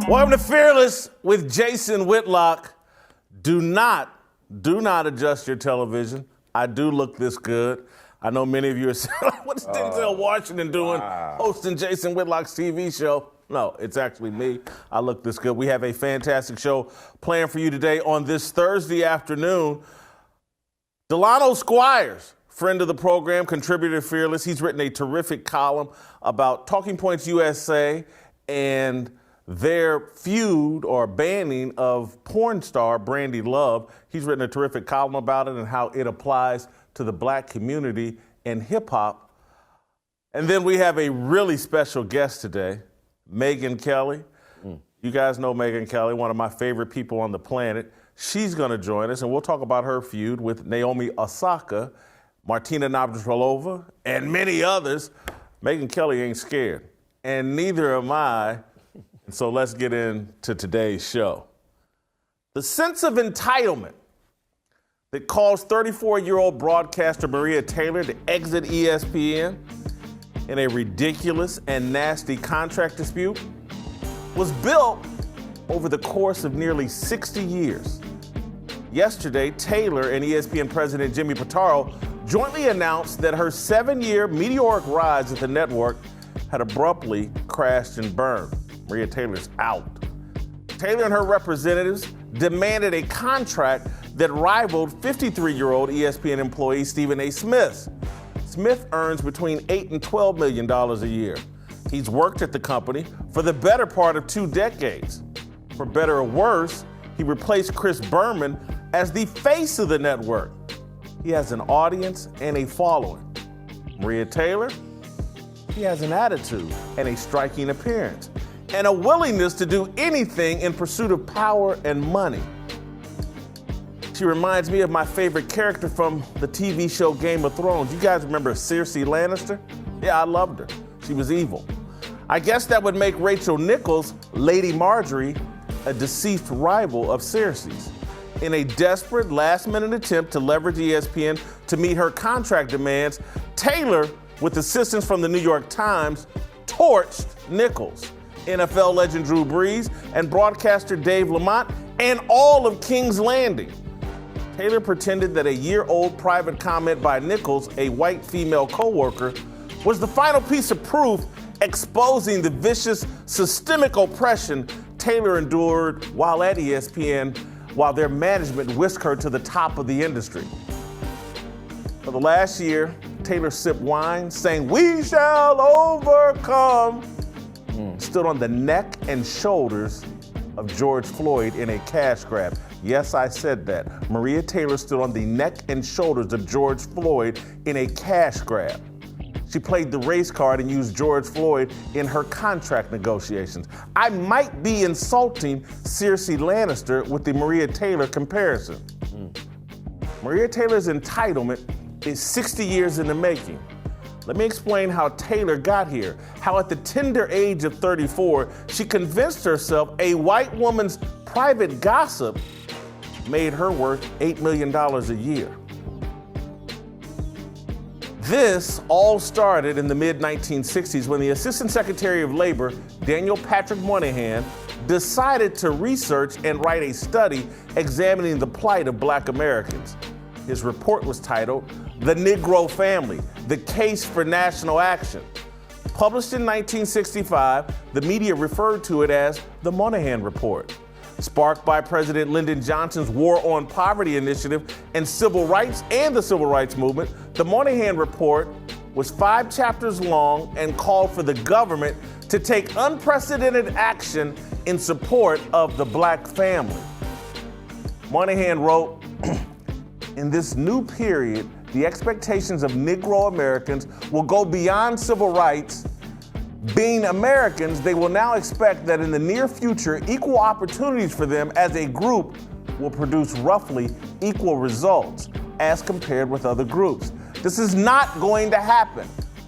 Welcome to Fearless with Jason Whitlock. Do not adjust your television. I do look this good. I know many of you are saying, what's Denzel Washington doing hosting Jason Whitlock's TV show? No, it's actually me. I look this good. We have a fantastic show planned for you today on this Thursday afternoon. Delano Squires, friend of the program, contributor to Fearless. He's written a terrific column about Talking Points USA and their feud or banning of porn star Brandi Love. He's written a terrific column about it and how it applies to the black community and hip hop. And then we have a really special guest today, Megyn Kelly. You guys know Megyn Kelly, one of my favorite people on the planet. She's gonna join us and we'll talk about her feud with Naomi Osaka, Martina Navratilova, and many others. Megyn Kelly ain't scared, and neither am I. And so let's get into today's show. The sense of entitlement that caused 34-year-old broadcaster Maria Taylor to exit ESPN in a ridiculous and nasty contract dispute was built over the course of nearly 60 years. Yesterday, Taylor and ESPN president Jimmy Pitaro jointly announced that her 7-year meteoric rise at the network had abruptly crashed and burned. Maria Taylor's out. Taylor and her representatives demanded a contract that rivaled 53-year-old ESPN employee Stephen A. Smith. Smith earns between $8 and $12 million a year. He's worked at the company for the better part of 2 decades. For better or worse, he replaced Chris Berman as the face of the network. He has an audience and a following. Maria Taylor, he has an attitude and a striking appearance, and a willingness to do anything in pursuit of power and money. She reminds me of my favorite character from the TV show Game of Thrones. You guys remember Cersei Lannister? Yeah, I loved her. She was evil. I guess that would make Rachel Nichols, Lady Marjorie, a deceased rival of Cersei's. In a desperate last-minute attempt to leverage ESPN to meet her contract demands, Taylor, with assistance from the New York Times, torched Nichols, NFL legend Drew Brees, and broadcaster Dave Lamont, and all of King's Landing. Taylor pretended that a year-old private comment by Nichols, a white female coworker, was the final piece of proof exposing the vicious systemic oppression Taylor endured while at ESPN, while their management whisked her to the top of the industry. For the last year, Taylor sipped wine, sang "We Shall Overcome," stood on the neck and shoulders of George Floyd in a cash grab. Yes, I said that. Maria Taylor stood on the neck and shoulders of George Floyd in a cash grab. She played the race card and used George Floyd in her contract negotiations. I might be insulting Cersei Lannister with the Maria Taylor comparison. Maria Taylor's entitlement is 60 years in the making. Let me explain how Taylor got here, how at the tender age of 34, she convinced herself a white woman's private gossip made her worth $8 million a year. This all started in the mid-1960s when the Assistant Secretary of Labor, Daniel Patrick Moynihan, decided to research and write a study examining the plight of black Americans. His report was titled, "The Negro Family, The Case for National Action." Published in 1965, the media referred to it as the Moynihan Report. Sparked by President Lyndon Johnson's War on Poverty initiative and civil rights and the civil rights movement, the Moynihan Report was 5 chapters long and called for the government to take unprecedented action in support of the black family. Moynihan wrote, "In this new period, the expectations of Negro Americans will go beyond civil rights. Being Americans, they will now expect that in the near future, equal opportunities for them as a group will produce roughly equal results as compared with other groups. This is not going to happen,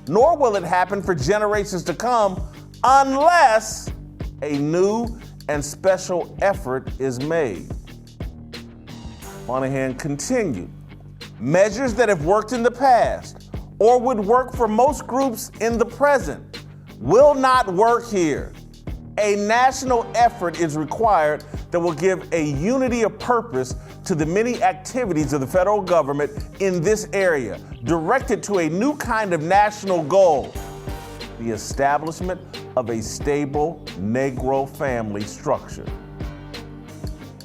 nor will it happen for generations to come unless a new and special effort is made." Moynihan continued, "Measures that have worked in the past or would work for most groups in the present will not work here. A national effort is required that will give a unity of purpose to the many activities of the federal government in this area, directed to a new kind of national goal, the establishment of a stable Negro family structure.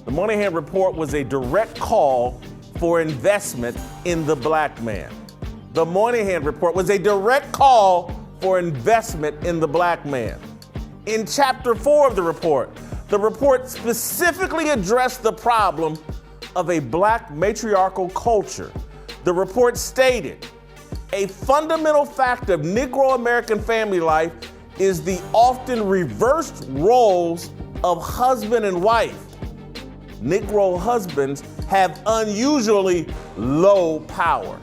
The Moynihan Report was a direct call for investment in the black man. The Moynihan Report was a direct call for investment in the black man. In Chapter 4 of the report specifically addressed the problem of a black matriarchal culture. The report stated, a fundamental fact of Negro American family life is the often reversed roles of husband and wife. Negro husbands have unusually low power.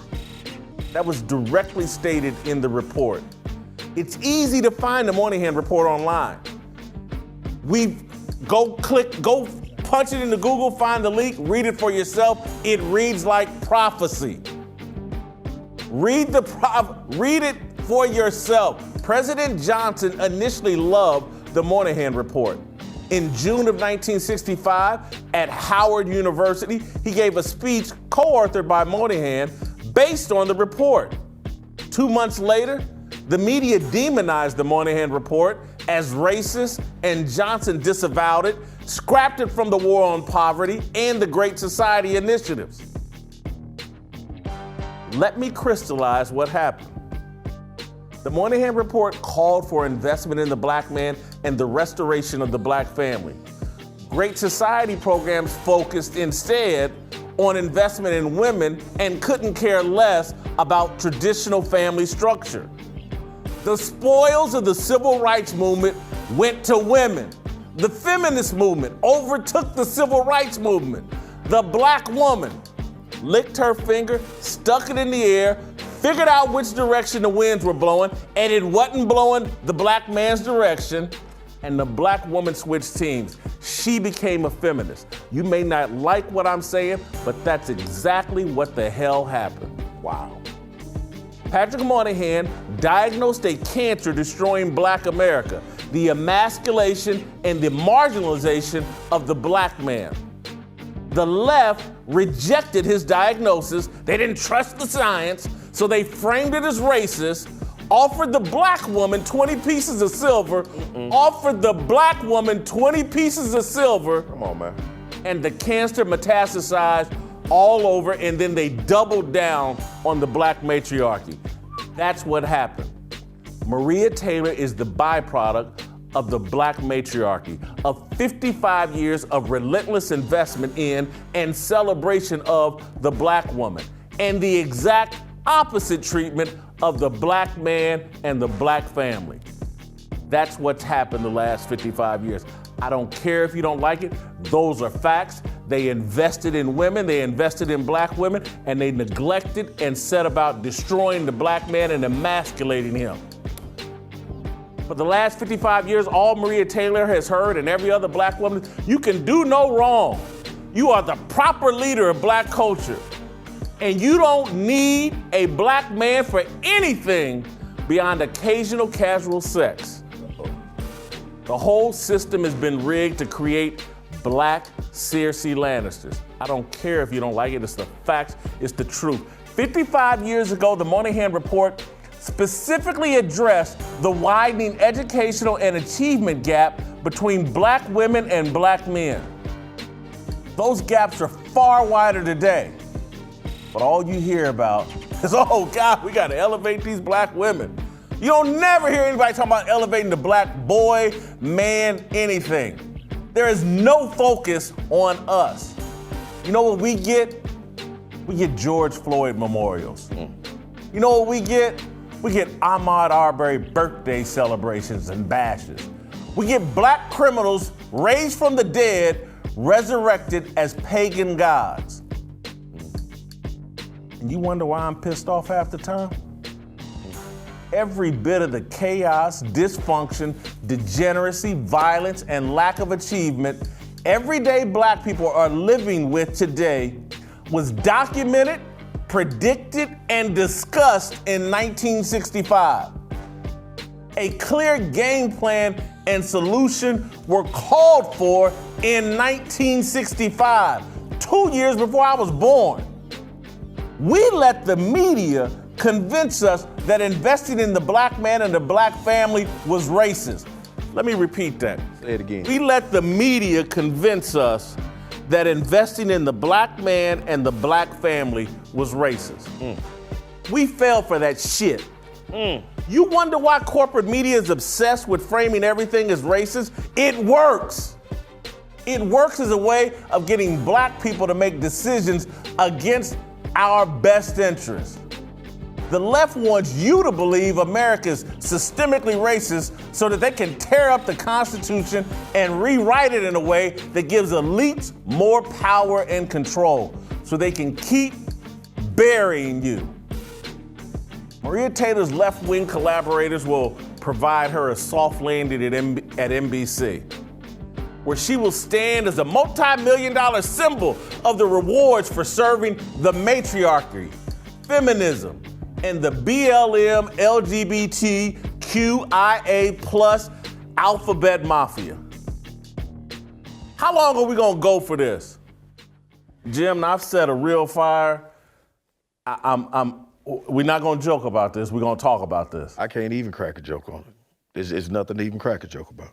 That was directly stated in the report. It's easy to find the Moynihan Report online. Go punch it into Google, find the link, read it for yourself. It reads like prophecy. Read it for yourself. President Johnson initially loved the Moynihan Report. In June of 1965, at Howard University, he gave a speech co-authored by Moynihan based on the report. 2 months later, the media demonized the Moynihan Report as racist, and Johnson disavowed it, scrapped it from the War on Poverty and the Great Society initiatives. Let me crystallize what happened. The Moynihan Report called for investment in the black man and the restoration of the black family. Great Society programs focused instead on investment in women and couldn't care less about traditional family structure. The spoils of the civil rights movement went to women. The feminist movement overtook the civil rights movement. The black woman licked her finger, stuck it in the air, figured out which direction the winds were blowing, and it wasn't blowing the black man's direction, and the black woman switched teams. She became a feminist. You may not like what I'm saying, but that's exactly what the hell happened. Wow. Patrick Moynihan diagnosed a cancer destroying black America, the emasculation and the marginalization of the black man. The left rejected his diagnosis. They didn't trust the science, so they framed it as racist, offered the black woman 20 pieces of silver, offered the black woman 20 pieces of silver. Come on, man. And the cancer metastasized all over, and then they doubled down on the black matriarchy. That's what happened. Maria Taylor is the byproduct of the black matriarchy, of 55 years of relentless investment in and celebration of the black woman, and the exact opposite treatment of the black man and the black family. That's what's happened the last 55 years. I don't care if you don't like it. Those are facts. They invested in women, they invested in black women, and they neglected and set about destroying the black man and emasculating him. For the last 55 years, all Maria Taylor has heard, and every other black woman, you can do no wrong. You are the proper leader of black culture. And you don't need a black man for anything beyond occasional casual sex. The whole system has been rigged to create black Cersei Lannisters. I don't care if you don't like it, it's the facts, it's the truth. 55 years ago, the Moynihan Report specifically addressed the widening educational and achievement gap between black women and black men. Those gaps are far wider today. But all you hear about is, oh God, we gotta elevate these black women. You don't never hear anybody talking about elevating the black boy, man, anything. There is no focus on us. You know what we get? We get George Floyd memorials. You know what we get? We get Ahmaud Arbery birthday celebrations and bashes. We get black criminals raised from the dead, resurrected as pagan gods. And you wonder why I'm pissed off half the time? Every bit of the chaos, dysfunction, degeneracy, violence, and lack of achievement everyday black people are living with today was documented, predicted, and discussed in 1965. A clear game plan and solution were called for in 1965, 2 years before I was born. We let the media convince us that investing in the black man and the black family was racist. Let me repeat that. Say it again. We let the media convince us that investing in the black man and the black family was racist. We fell for that shit. You wonder why corporate media is obsessed with framing everything as racist? It works. It works as a way of getting black people to make decisions against our best interests. The left wants you to believe America is systemically racist so that they can tear up the Constitution and rewrite it in a way that gives elites more power and control so they can keep burying you. Maria Taylor's left-wing collaborators will provide her a soft landing at NBC, where she will stand as a multi-million-dollar symbol of the rewards for serving the matriarchy, feminism, and the BLM LGBTQIA plus alphabet mafia. How long are we gonna go for this? Jim, I've set a real fire. We're not gonna joke about this. We're gonna talk about this. I can't even crack a joke on it. It's nothing to even crack a joke about.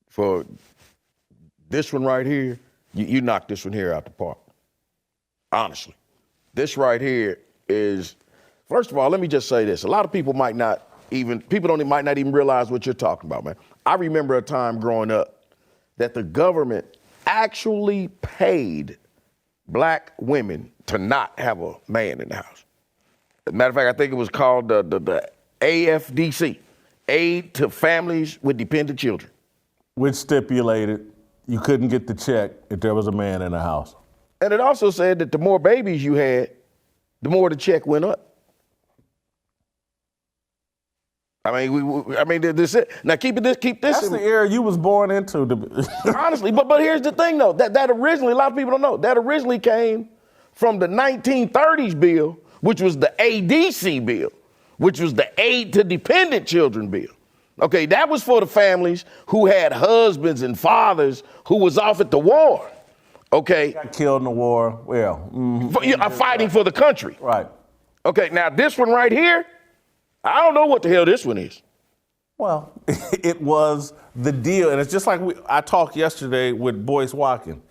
For this one right here, you knocked this one here out the park. Honestly. This right here is, first of all, let me just say this. A lot of people might not even realize what you're talking about, man. I remember a time growing up that the government actually paid black women to not have a man in the house. As a matter of fact, I think it was called the AFDC, Aid to Families with Dependent Children. Which stipulated you couldn't get the check if there was a man in the house. And it also said that the more babies you had, the more the check went up. I mean, this it. Now keep this. That's the era you was born into. Honestly, but here's the thing though. That originally, a lot of people don't know, that originally came from the 1930s bill, which was the ADC bill, which was the Aid to Dependent Children bill. Okay, that was for the families who had husbands and fathers who was off at the war. Okay. Got killed in the war. Well, fighting for the country. Right. Okay, now this one right here, I don't know what the hell this one is. Well, it was the deal, and it's just like I talked yesterday with Boyce Watkins.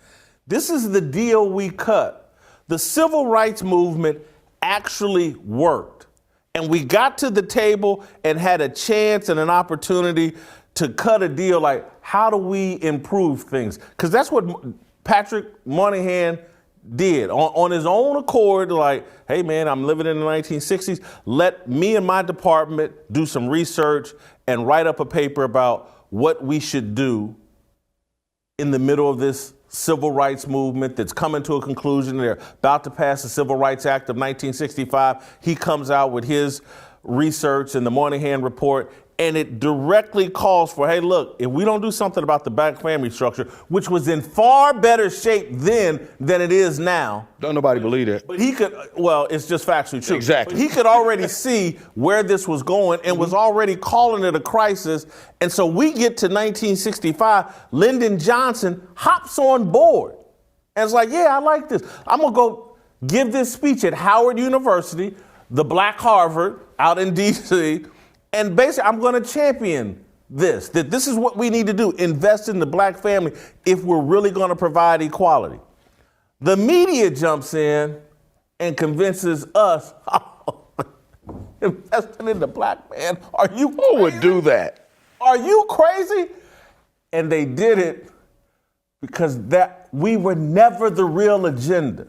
This is the deal we cut. The civil rights movement actually worked, and we got to the table and had a chance and an opportunity to cut a deal like, how do we improve things? Because that's what Patrick Moynihan did on his own accord, like, hey man, I'm living in the 1960s. Let me and my department do some research and write up a paper about what we should do in the middle of this civil rights movement that's coming to a conclusion. They're about to pass the Civil Rights Act of 1965. He comes out with his research and the Moynihan report, and it directly calls for, hey, look, if we don't do something about the black family structure, which was in far better shape then than it is now. Don't nobody believe that. But he could, well, it's just factually true. Exactly. But he could already see where this was going and was already calling it a crisis. And so we get to 1965, Lyndon Johnson hops on board. And it's like, yeah, I like this. I'm going to go give this speech at Howard University, the Black Harvard out in D.C., and basically, I'm going to champion this, that this is what we need to do, invest in the black family if we're really going to provide equality. The media jumps in and convinces us, oh, investing in the black man, are you crazy? Who would do that? Are you crazy? And they did it because that we were never the real agenda.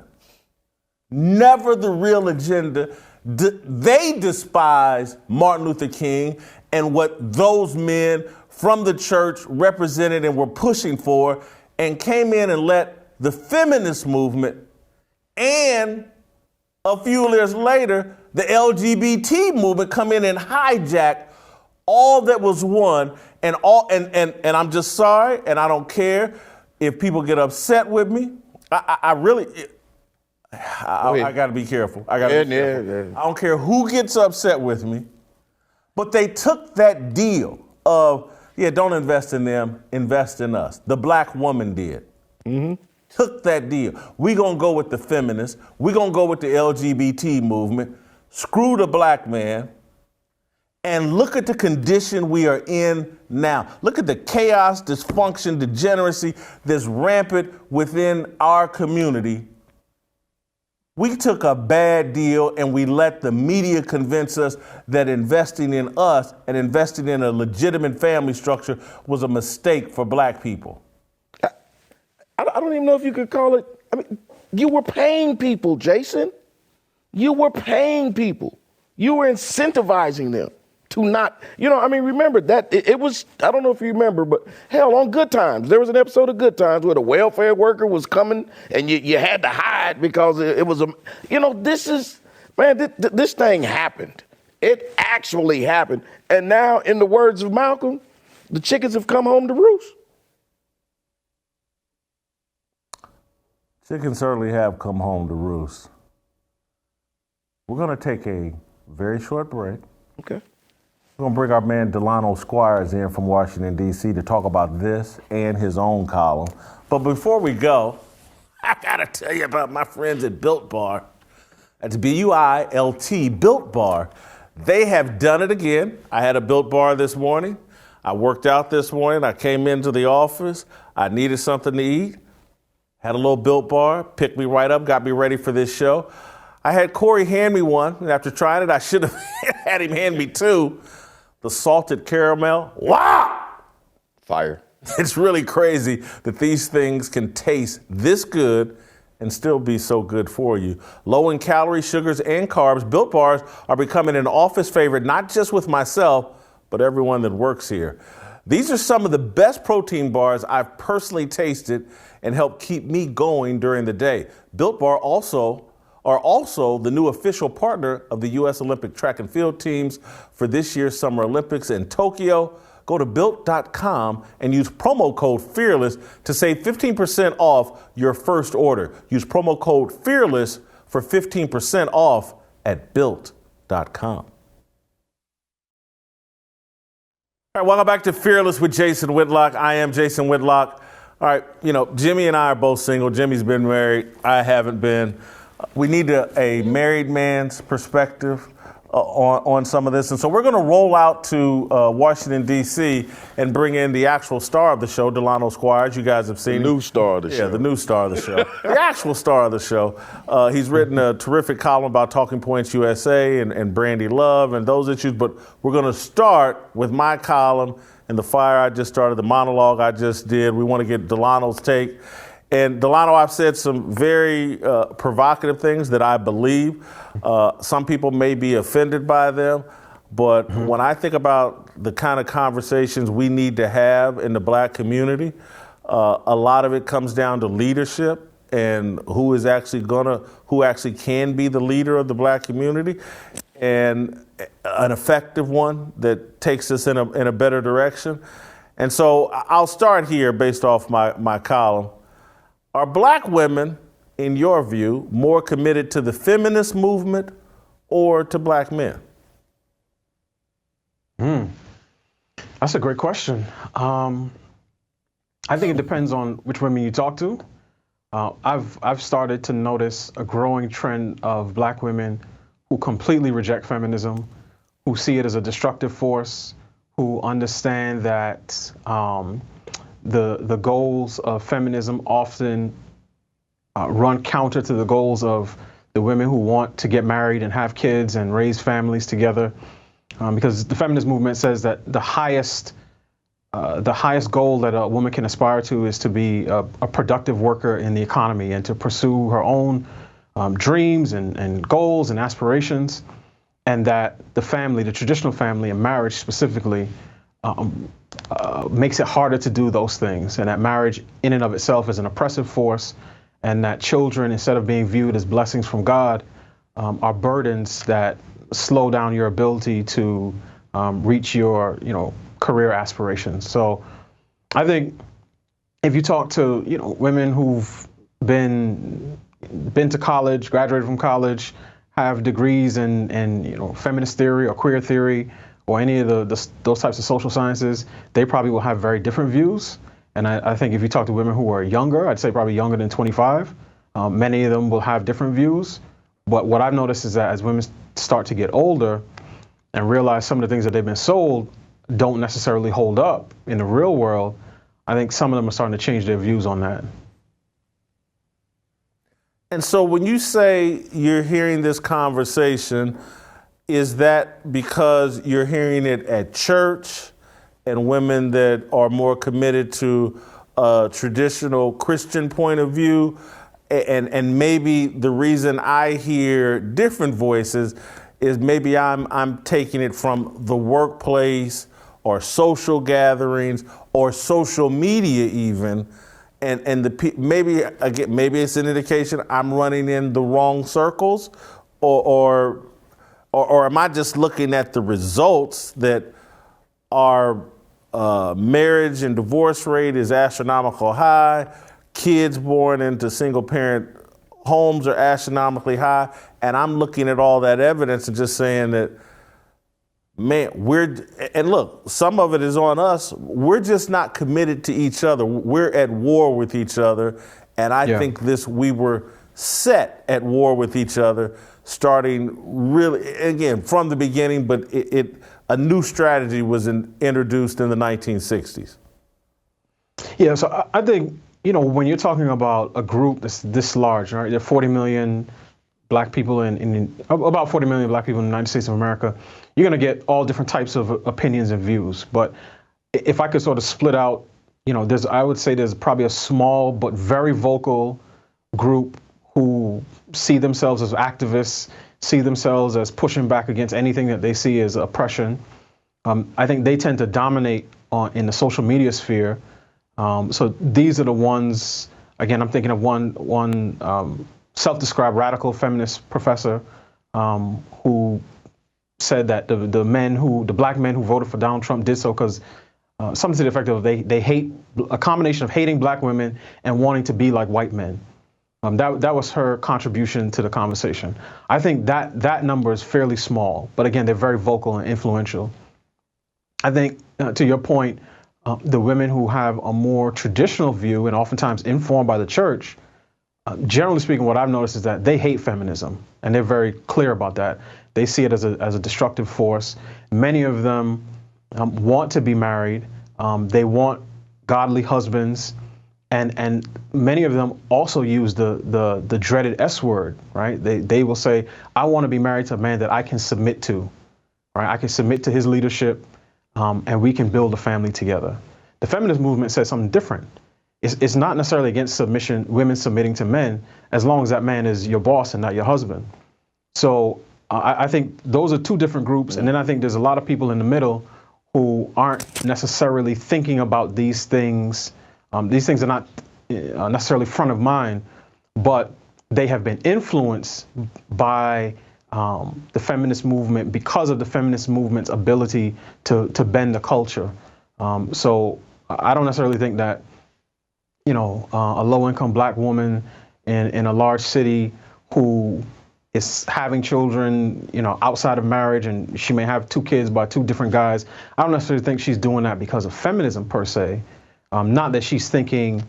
Never the real agenda. They despise Martin Luther King and what those men from the church represented and were pushing for, and came in and let the feminist movement and a few years later, the LGBT movement come in and hijack all that was won, and I'm just sorry, and I don't care if people get upset with me. I got to be careful. I don't care who gets upset with me, but they took that deal of, Yeah, don't invest in them, invest in us. The black woman did. Took that deal. We gonna go with the feminists. We gonna go with the LGBT movement. Screw the black man. And look at the condition we are in now. Look at the chaos, dysfunction, degeneracy that's rampant within our community. We took a bad deal and we let the media convince us that investing in us and investing in a legitimate family structure was a mistake for black people. I don't even know if you could call it. I mean, you were paying people, Jason. You were paying people. You were incentivizing them to not, remember that it was, I don't know if you remember, but hell, on Good Times, there was an episode of Good Times where the welfare worker was coming and you had to hide because it was this thing happened. It actually happened. And now, in the words of Malcolm, the chickens have come home to roost. Chickens certainly have come home to roost. We're going to take a very short break. Okay. We're going to bring our man Delano Squires in from Washington, D.C. to talk about this and his own column. But before we go, I got to tell you about my friends at Built Bar. That's B-U-I-L-T, Built Bar. They have done it again. I had a Built Bar this morning. I worked out this morning. I came into the office. I needed something to eat. Had a little Built Bar, picked me right up, got me ready for this show. I had Corey hand me one, and after trying it, I should have had him hand me two. The salted caramel. Wow! Fire. It's really crazy that these things can taste this good and still be so good for you. Low in calories, sugars, and carbs, Built Bars are becoming an office favorite, not just with myself, but everyone that works here. These are some of the best protein bars I've personally tasted and help keep me going during the day. Built Bar are also the new official partner of the U.S. Olympic track and field teams for this year's Summer Olympics in Tokyo. Go to Built.com and use promo code FEARLESS to save 15% off your first order. Use promo code FEARLESS for 15% off at Built.com. All right, welcome back to Fearless with Jason Whitlock. I am Jason Whitlock. All right, Jimmy and I are both single. Jimmy's been married. I haven't been. We need a married man's perspective on some of this. And so we're going to roll out to Washington, D.C. and bring in the actual star of the show, Delano Squires. You guys have seen the new star of the show. Yeah, the new star of the show. The actual star of the show. He's written a terrific column about Talking Points USA and Brandi Love and those issues. But we're going to start with my column and the fire I just started, the monologue I just did. We want to get Delano's take. And Delano, I've said some very provocative things that I believe. Some people may be offended by them, but when I think about the kind of conversations we need to have in the black community, a lot of it comes down to leadership and who actually can be the leader of the black community, and an effective one that takes us in a better direction. And so I'll start here based off my column. Are black women, in your view, more committed to the feminist movement or to black men? That's a great question. I think it depends on which women you talk to. I've started to notice a growing trend of black women who completely reject feminism, who see it as a destructive force, who understand that the goals of feminism often run counter to the goals of the women who want to get married and have kids and raise families together. Because the feminist movement says that the highest goal that a woman can aspire to is to be a productive worker in the economy and to pursue her own dreams and goals and aspirations, and that the family, the traditional family and marriage specifically, makes it harder to do those things, and that marriage in and of itself is an oppressive force, and that children, instead of being viewed as blessings from God, are burdens that slow down your ability to reach your career aspirations. So I think if you talk to women who've been to college, graduated from college, have degrees in feminist theory or queer theory, or any of those types of social sciences, they probably will have very different views. And I think if you talk to women who are younger, I'd say probably younger than 25, many of them will have different views. But what I've noticed is that as women start to get older and realize some of the things that they've been sold don't necessarily hold up in the real world, I think some of them are starting to change their views on that. And so when you say you're hearing this conversation, is that because you're hearing it at church and women that are more committed to a traditional Christian point of view? And maybe the reason I hear different voices is maybe I'm taking it from the workplace or social gatherings or social media even, and maybe it's an indication I'm running in the wrong circles, or am I just looking at the results that our marriage and divorce rate is astronomical high, kids born into single parent homes are astronomically high, and I'm looking at all that evidence and just saying that, man, and look, some of it is on us. We're just not committed to each other. We're at war with each other. And I think we were set at war with each other, starting really, again, from the beginning, but a new strategy was introduced in the 1960s. Yeah, so I think, when you're talking about a group that's this large, right? There are 40 million black people about 40 million black people in the United States of America. You're going to get all different types of opinions and views. But if I could sort of split out, I would say there's probably a small but very vocal group who see themselves as activists, see themselves as pushing back against anything that they see as oppression. I think they tend to dominate in the social media sphere. So these are the ones, again, I'm thinking of one self-described radical feminist professor who said that the black men who voted for Donald Trump did so because something to the effect of they hate, a combination of hating black women and wanting to be like white men. That was her contribution to the conversation. I think that number is fairly small, but again, they're very vocal and influential. I think, to your point, the women who have a more traditional view and oftentimes informed by the church, generally speaking, what I've noticed is that they hate feminism, and they're very clear about that. They see it as a destructive force. Many of them want to be married. They want godly husbands, and many of them also use the dreaded S word, right? They will say, "I want to be married to a man that I can submit to, right? I can submit to his leadership, and we can build a family together." The feminist movement says something different. It's not necessarily against submission, women submitting to men, as long as that man is your boss and not your husband. So I think those are two different groups. And then I think there's a lot of people in the middle who aren't necessarily thinking about these things. These things are not necessarily front of mind, but they have been influenced by the feminist movement because of the feminist movement's ability to bend the culture. So I don't necessarily think that a low-income black woman in a large city who is having children, outside of marriage, and she may have 2 kids by 2 different guys. I don't necessarily think she's doing that because of feminism per se. Not that she's thinking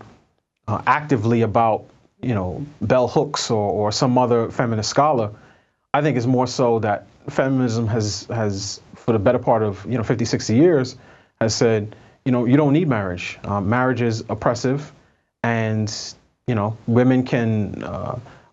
actively about, bell hooks or some other feminist scholar. I think it's more so that feminism has for the better part of 50, 60 years, has said, you don't need marriage. Marriage is oppressive. And, women can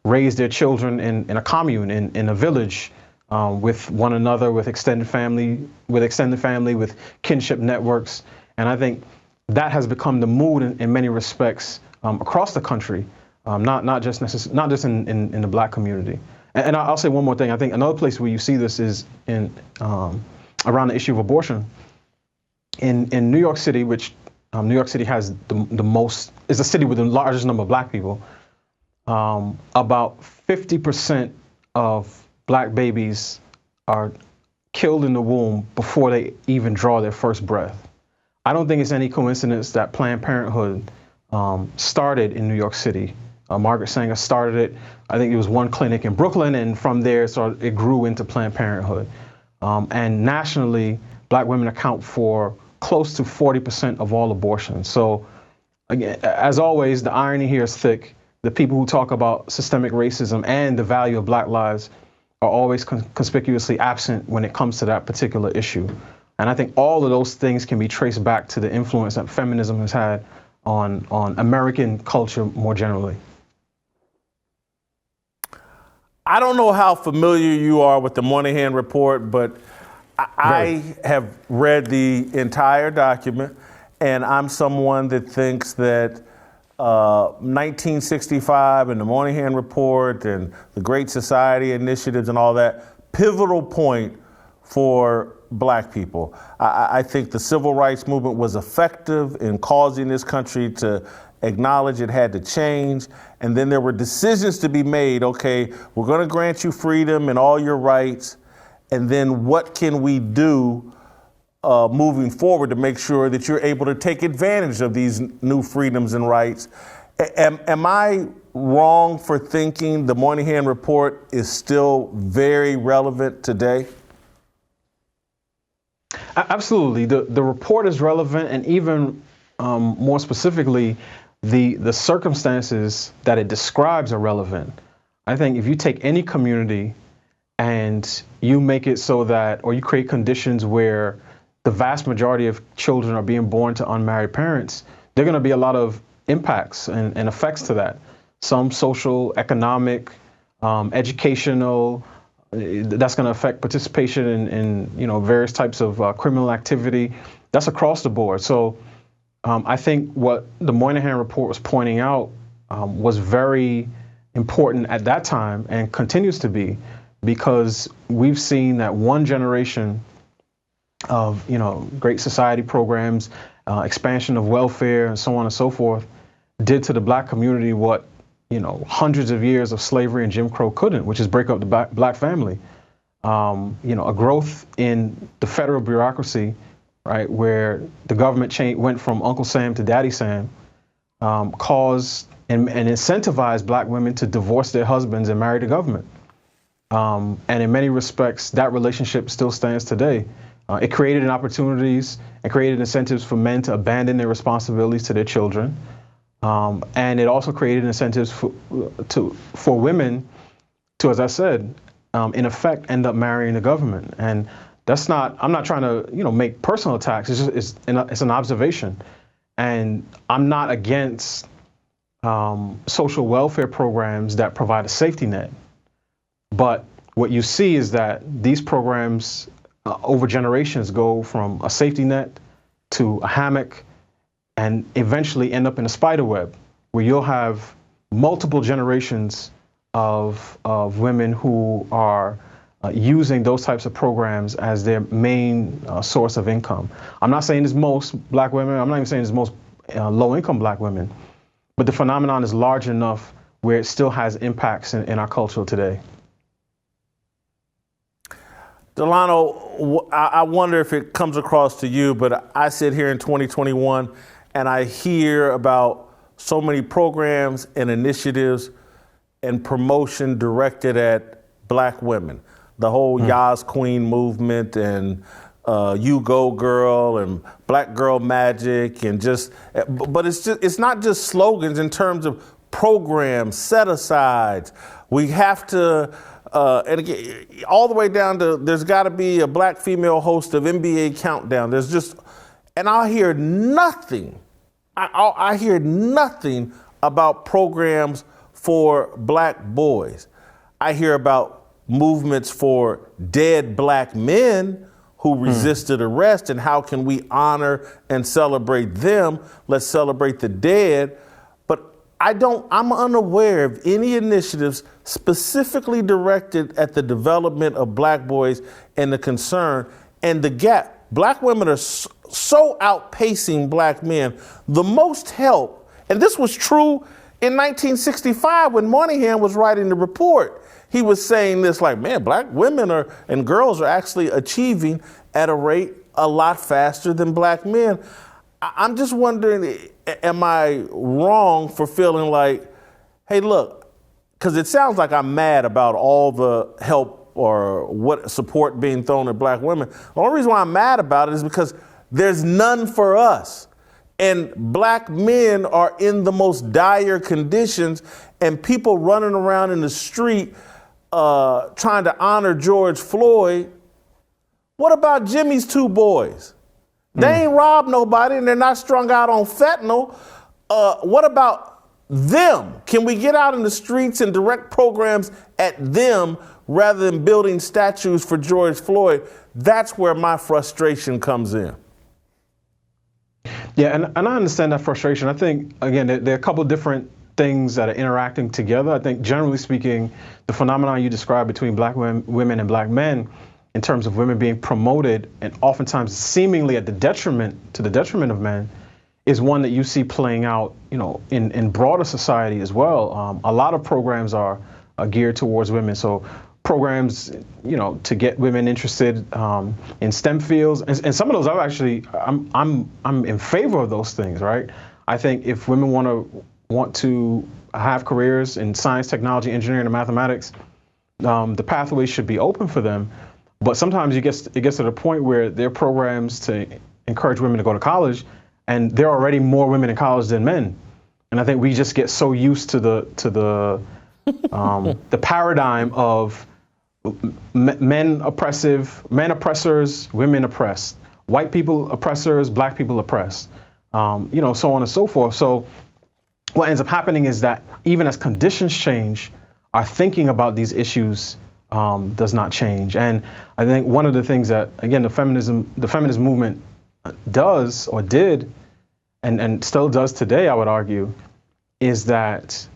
raise their children in a commune, in a village, with one another, with extended family, with kinship networks. And I think that has become the mood in many respects across the country, not just in the black community. And I'll say one more thing. I think another place where you see this is in around the issue of abortion. In New York City, which New York City has is the city with the largest number of black people. About 50% of black babies are killed in the womb before they even draw their first breath. I don't think it's any coincidence that Planned Parenthood started in New York City. Margaret Sanger started it. I think it was one clinic in Brooklyn, and from there it grew into Planned Parenthood. And nationally, black women account for close to 40% of all abortions. So again, as always, the irony here is thick. The people who talk about systemic racism and the value of black lives are always conspicuously absent when it comes to that particular issue. And I think all of those things can be traced back to the influence that feminism has had on American culture more generally. I don't know how familiar you are with the Moynihan Report, but I have read the entire document, and I'm someone that thinks that 1965 and the Moynihan Report and the Great Society initiatives and all that, pivotal point for black people. I think the civil rights movement was effective in causing this country to acknowledge it had to change. And then there were decisions to be made. Okay, we're going to grant you freedom and all your rights. And then what can we do moving forward to make sure that you're able to take advantage of these new freedoms and rights? Am I wrong for thinking the Moynihan Report is still very relevant today? Absolutely. The report is relevant, and even more specifically, the circumstances that it describes are relevant. I think if you take any community and you make it so that, or you create conditions where the vast majority of children are being born to unmarried parents, there are going to be a lot of impacts and effects to that. Some social, economic, educational. That's going to affect participation in various types of criminal activity. That's across the board. So I think what the Moynihan Report was pointing out was very important at that time and continues to be, because we've seen that one generation of Great Society programs, expansion of welfare, and so on and so forth, did to the black community what hundreds of years of slavery and Jim Crow couldn't, which is break up the black family. A growth in the federal bureaucracy, right, where the government went from Uncle Sam to Daddy Sam, caused and incentivized black women to divorce their husbands and marry the government. And in many respects, that relationship still stands today. It created opportunities and created incentives for men to abandon their responsibilities to their children. And it also created incentives for women to, as I said, in effect, end up marrying the government. And that's not, I'm not trying to, make personal attacks. It's an observation. And I'm not against social welfare programs that provide a safety net. But what you see is that these programs over generations go from a safety net to a hammock, and eventually end up in a spider web, where you'll have multiple generations of women who are using those types of programs as their main source of income. I'm not saying it's most black women. I'm not even saying it's most low-income black women, but the phenomenon is large enough where it still has impacts in our culture today. Delano, I wonder if it comes across to you, but I sit here in 2021 and I hear about so many programs and initiatives and promotion directed at black women. The whole Yas Queen movement and You Go Girl and Black Girl Magic and but it's not just slogans in terms of programs, set-asides. We have to, and again, all the way down to, there's got to be a black female host of NBA Countdown. There's just, and I hear nothing. I hear nothing about programs for black boys. I hear about movements for dead black men who resisted arrest, and how can we honor and celebrate them? Let's celebrate the dead. But I'm unaware of any initiatives specifically directed at the development of black boys and the concern and the gap. Black women are so outpacing black men. The most help, and this was true in 1965 when Moynihan was writing the report. He was saying this like, man, black women and girls are actually achieving at a rate a lot faster than black men. I'm just wondering, am I wrong for feeling like, hey, look, because it sounds like I'm mad about all the help what support being thrown at black women. The only reason why I'm mad about it is because there's none for us. And black men are in the most dire conditions, and people running around in the street trying to honor George Floyd. What about Jimmy's two boys? They ain't robbed nobody, and they're not strung out on fentanyl. What about them? Can we get out in the streets and direct programs at them rather than building statues for George Floyd? That's where my frustration comes in. Yeah, and I understand that frustration. I think, again, there are a couple of different things that are interacting together. I think, generally speaking, the phenomenon you described between black women and black men, in terms of women being promoted and oftentimes seemingly to the detriment of men, is one that you see playing out, in broader society as well. A lot of programs are geared towards women. So programs, to get women interested in STEM fields, and some of those I'm in favor of those things, right? I think if women want to have careers in science, technology, engineering, and mathematics, the pathways should be open for them. But sometimes it gets to the point where there are programs to encourage women to go to college, and there are already more women in college than men. And I think we just get so used to the paradigm of men oppressors, women oppressed, white people oppressors, black people oppressed, so on and so forth. So what ends up happening is that even as conditions change, our thinking about these issues does not change. And I think one of the things that, again, the feminist movement does or did and still does today, I would argue, is that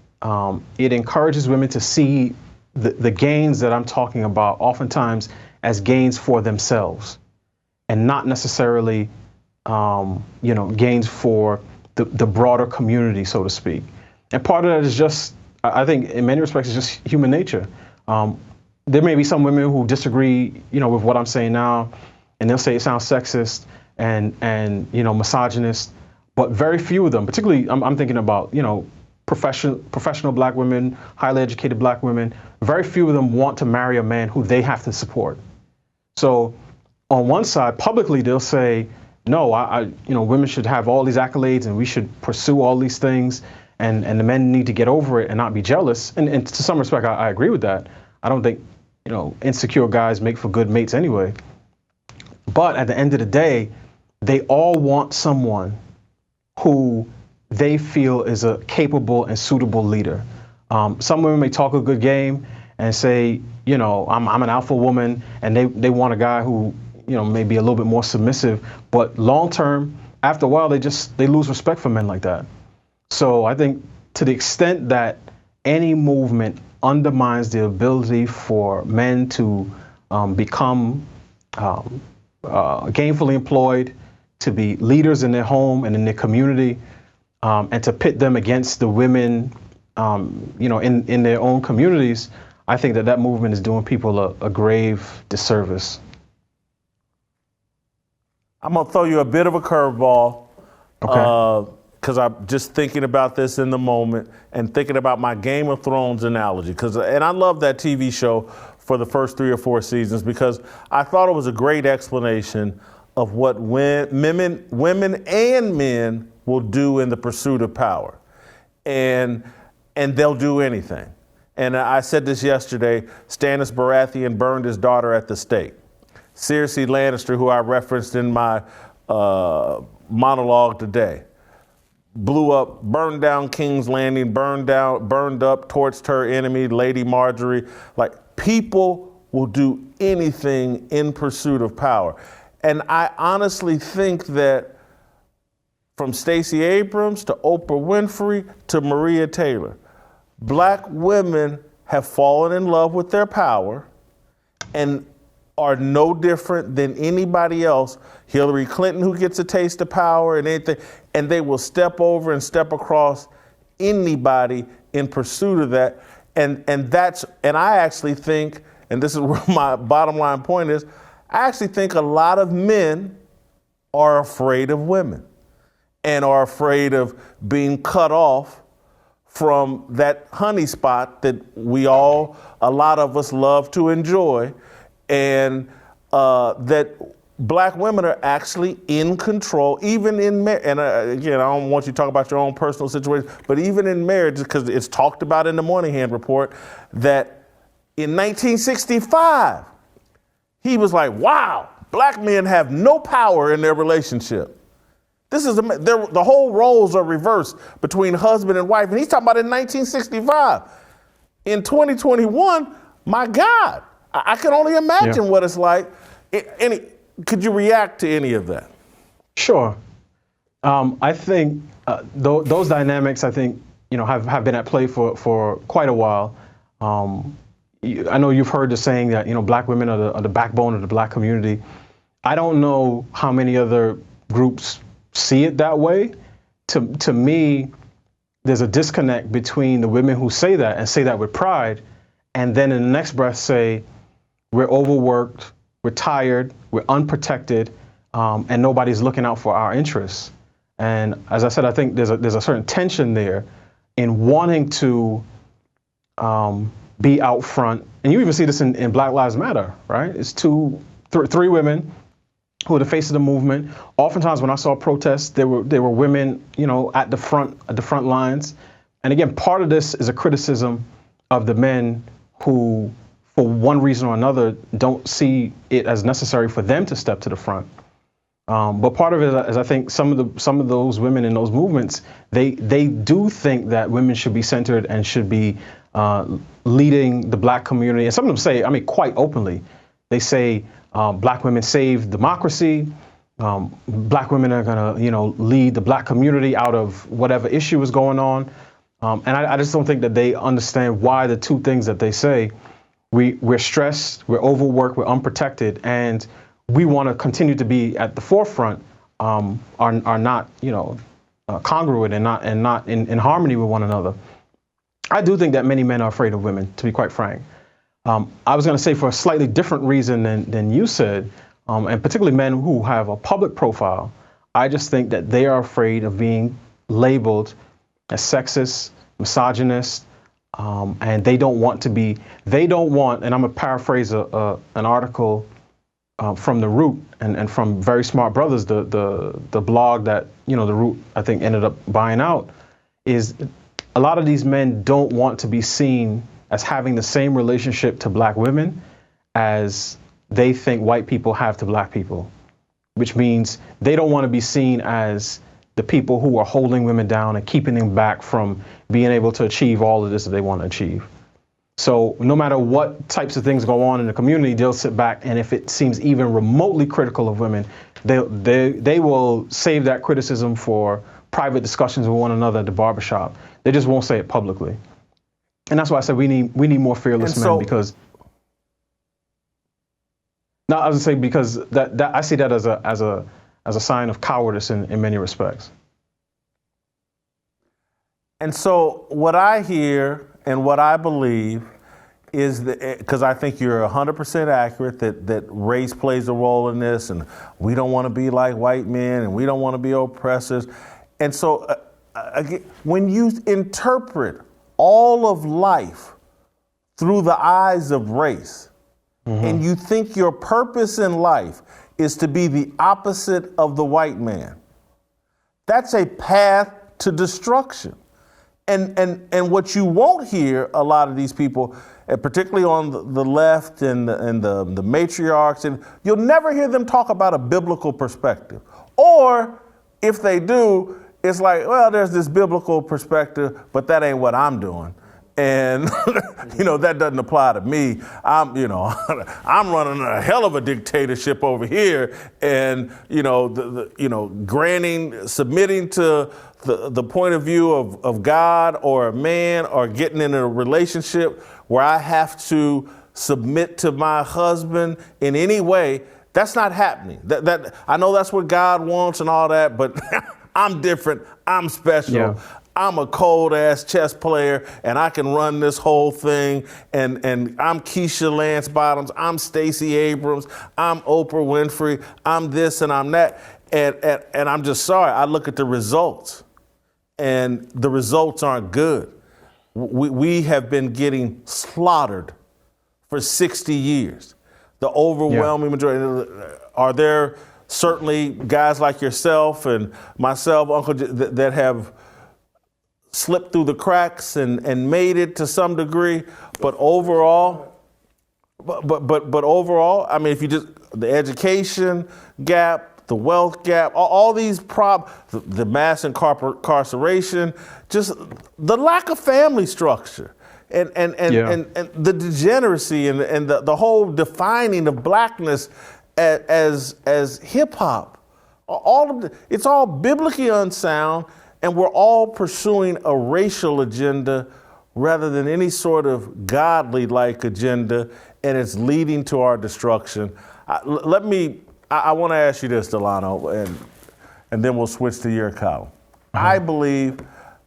it encourages women to see the gains that I'm talking about oftentimes as gains for themselves and not necessarily, gains for the broader community, so to speak. And part of that is just, I think in many respects, it's just human nature. There may be some women who disagree, with what I'm saying now, and they'll say it sounds sexist and misogynist, but very few of them, particularly I'm thinking about, professional black women, highly educated black women, very few of them want to marry a man who they have to support. So on one side, publicly, they'll say, no, women should have all these accolades and we should pursue all these things, and the men need to get over it and not be jealous. And to some respect, I agree with that. I don't think, insecure guys make for good mates anyway. But at the end of the day, they all want someone who they feel is a capable and suitable leader. Some women may talk a good game and say, I'm an alpha woman, and they want a guy who, may be a little bit more submissive. But long term, after a while, they lose respect for men like that. So I think to the extent that any movement undermines the ability for men to become gainfully employed, to be leaders in their home and in their community, and to pit them against the women, in their own communities, I think that movement is doing people a grave disservice. I'm gonna throw you a bit of a curveball. Okay. Because I'm just thinking about this in the moment and thinking about my Game of Thrones analogy. And I love that TV show for the first 3 or 4 seasons because I thought it was a great explanation of what women and men will do in the pursuit of power. And they'll do anything. And I said this yesterday, Stannis Baratheon burned his daughter at the stake. Cersei Lannister, who I referenced in my monologue today, burned down King's Landing, burned up, torched her enemy, Lady Marjorie. Like, people will do anything in pursuit of power. And I honestly think that from Stacey Abrams to Oprah Winfrey to Maria Taylor, black women have fallen in love with their power and are no different than anybody else. Hillary Clinton, who gets a taste of power and anything, and they will step over and step across anybody in pursuit of that. And I actually think, and this is where my bottom line point is, I actually think a lot of men are afraid of women and are afraid of being cut off from that honey spot that a lot of us love to enjoy, and that black women are actually in control, even in marriage. And again, I don't want you to talk about your own personal situation, but even in marriage, because it's talked about in the Moynihan report, that in 1965, he was like, wow, black men have no power in their relationship. This is the whole roles are reversed between husband and wife. And he's talking about in 1965. In 2021, my God, I can only imagine what it's like. Could you react to any of that? Sure. I think those dynamics, I think, have been at play for quite a while. I know you've heard the saying that, black women are the backbone of the black community. I don't know how many other groups see it that way. To me, there's a disconnect between the women who say that and say that with pride, and then in the next breath say, we're overworked, we're tired, we're unprotected, and nobody's looking out for our interests. And as I said, I think there's a certain tension there in wanting to be out front. And you even see this in Black Lives Matter, right? It's three women who are the face of the movement. Oftentimes when I saw protests, there were women, at the front lines. And again, part of this is a criticism of the men who, for one reason or another, don't see it as necessary for them to step to the front. But part of it is, I think, some of those women in those movements, they do think that women should be centered and should be leading the black community. And some of them say, quite openly, they say black women save democracy. Black women are gonna, lead the black community out of whatever issue is going on. And I just don't think that they understand why the two things that they say. We're stressed, we're overworked, we're unprotected, and we want to continue to be at the forefront, are not, congruent and not in harmony with one another. I do think that many men are afraid of women, to be quite frank. I was going to say for a slightly different reason than you said, and particularly men who have a public profile. I just think that they are afraid of being labeled as sexist, misogynist, and they don't want, and I'm going to paraphrase an article from The Root and from Very Smart Brothers, the blog that, The Root, I think, ended up buying out, is a lot of these men don't want to be seen as having the same relationship to black women as they think white people have to black people, which means they don't want to be seen as the people who are holding women down and keeping them back from being able to achieve all of this that they want to achieve. So no matter what types of things go on in the community, they'll sit back, and if it seems even remotely critical of women, they will save that criticism for private discussions with one another at the barbershop. They just won't say it publicly. And that's why I said we need more fearless men, because no, I was gonna say, because that I see that as a sign of cowardice in many respects. And so what I hear and what I believe is that, because I think you're 100% accurate, that race plays a role in this, and we don't want to be like white men, and we don't want to be oppressors. And so again, when you interpret all of life through the eyes of race, and you think your purpose in life is to be the opposite of the white man, that's a path to destruction. And what you won't hear a lot of these people, particularly on the left and the matriarchs, and you'll never hear them talk about a biblical perspective. Or if they do, it's like, well, there's this biblical perspective, but that ain't what I'm doing. And, that doesn't apply to me. I'm running a hell of a dictatorship over here, and, submitting to the point of view of God or a man, or getting in a relationship where I have to submit to my husband in any way. That's not happening. That I know that's what God wants and all that, but I'm different. I'm special. Yeah. I'm a cold ass chess player, and I can run this whole thing. And I'm Keisha Lance Bottoms. I'm Stacey Abrams. I'm Oprah Winfrey. I'm this and I'm that. And I'm just sorry. I look at the results, and the results aren't good. we have been getting slaughtered for 60 years. The overwhelming majority. Are there certainly guys like yourself and myself, Uncle, that have slipped through the cracks and made it to some degree, but overall, overall, I mean, if you just, the education gap, the wealth gap, all these the mass incarceration, just the lack of family structure and the degeneracy and the whole defining of blackness as hip hop, it's all biblically unsound. And we're all pursuing a racial agenda rather than any sort of godly-like agenda, and it's leading to our destruction. I want to ask you this, Delano, and then we'll switch to your column. I believe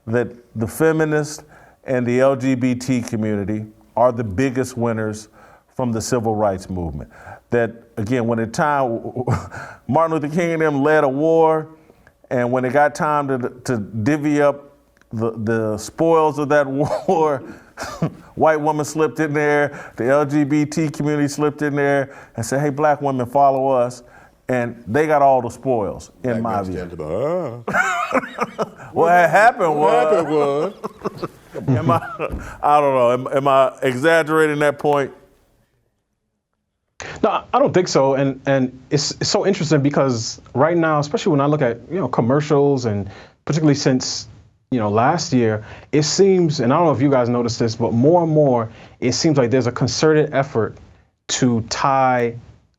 that the feminist and the LGBT community are the biggest winners from the civil rights movement. That, again, when Martin Luther King and them led a war, and when it got time to divvy up the spoils of that war, white woman slipped in there, the LGBT community slipped in there and said, hey, black women, follow us. And they got all the spoils, in my view. What happened was, I don't know, am I exaggerating that point? No, I don't think so, and it's so interesting because right now, especially when I look at commercials, and particularly since last year, it seems, and I don't know if you guys noticed this, but more and more it seems like there's a concerted effort to tie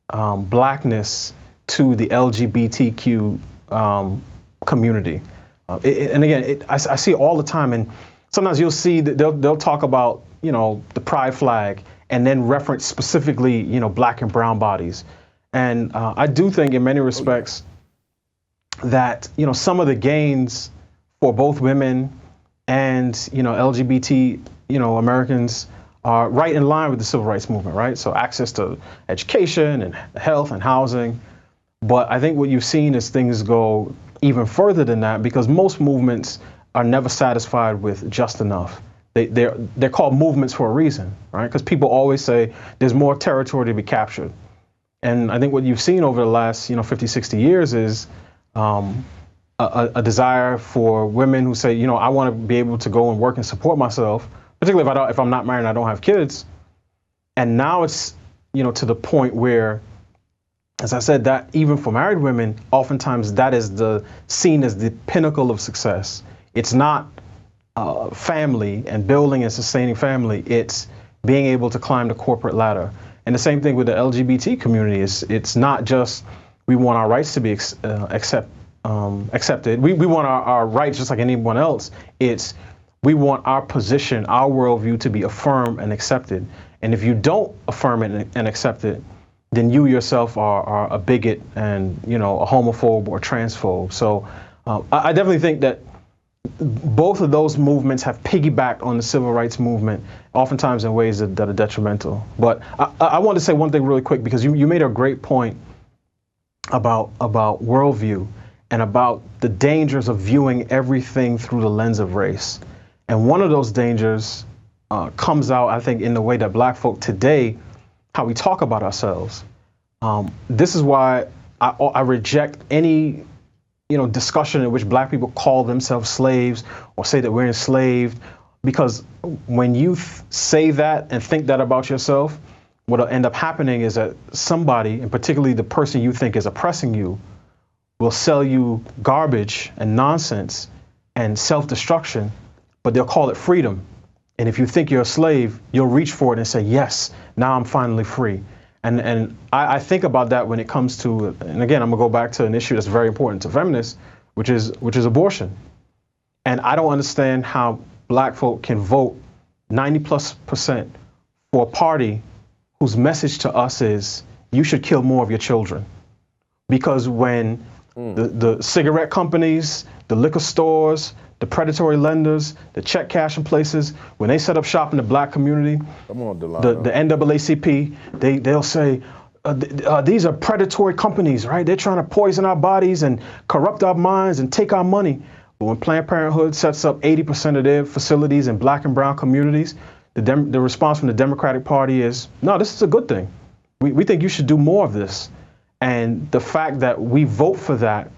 blackness to the LGBTQ community, and again, I see it all the time, and sometimes you'll see that they'll talk about the pride flag, and then reference specifically, black and brown bodies. And I do think in many respects that, some of the gains for both women and, LGBT, Americans are right in line with the civil rights movement, right? So access to education and health and housing. But I think what you've seen is things go even further than that, because most movements are never satisfied with just enough. They're called movements for a reason, right? Because people always say there's more territory to be captured. And I think what you've seen over the last, 50, 60 years is a desire for women who say, I want to be able to go and work and support myself, particularly if I'm not married and I don't have kids. And now it's, to the point where, as I said, that even for married women, oftentimes that is seen as the pinnacle of success. It's not family and building and sustaining family, it's being able to climb the corporate ladder. And the same thing with the LGBT community. It's not just we want our rights to be accepted. We want our rights just like anyone else. It's we want our position, our worldview to be affirmed and accepted. And if you don't affirm it and accept it, then you yourself are a bigot and a homophobe or transphobe. So I definitely think that both of those movements have piggybacked on the civil rights movement, oftentimes in ways that are detrimental. But I want to say one thing really quick, because you made a great point about worldview and about the dangers of viewing everything through the lens of race. And one of those dangers comes out, I think, in the way that black folk today, how we talk about ourselves. This is why I reject any discussion in which black people call themselves slaves or say that we're enslaved, because when you say that and think that about yourself, what'll end up happening is that somebody, and particularly the person you think is oppressing you, will sell you garbage and nonsense and self-destruction, but they'll call it freedom. And if you think you're a slave, you'll reach for it and say, yes, now I'm finally free. And I think about that when it comes to, and again, I'm gonna go back to an issue that's very important to feminists, which is abortion. And I don't understand how black folk can vote 90+% for a party whose message to us is you should kill more of your children. Because when the cigarette companies, the liquor stores, the predatory lenders, the check cashing places, when they set up shop in the black community, Come on, Delano. the NAACP, they'll say, these are predatory companies, right? They're trying to poison our bodies and corrupt our minds and take our money. But when Planned Parenthood sets up 80% of their facilities in black and brown communities, the response from the Democratic Party is, no, this is a good thing. We think you should do more of this. And the fact that we vote for that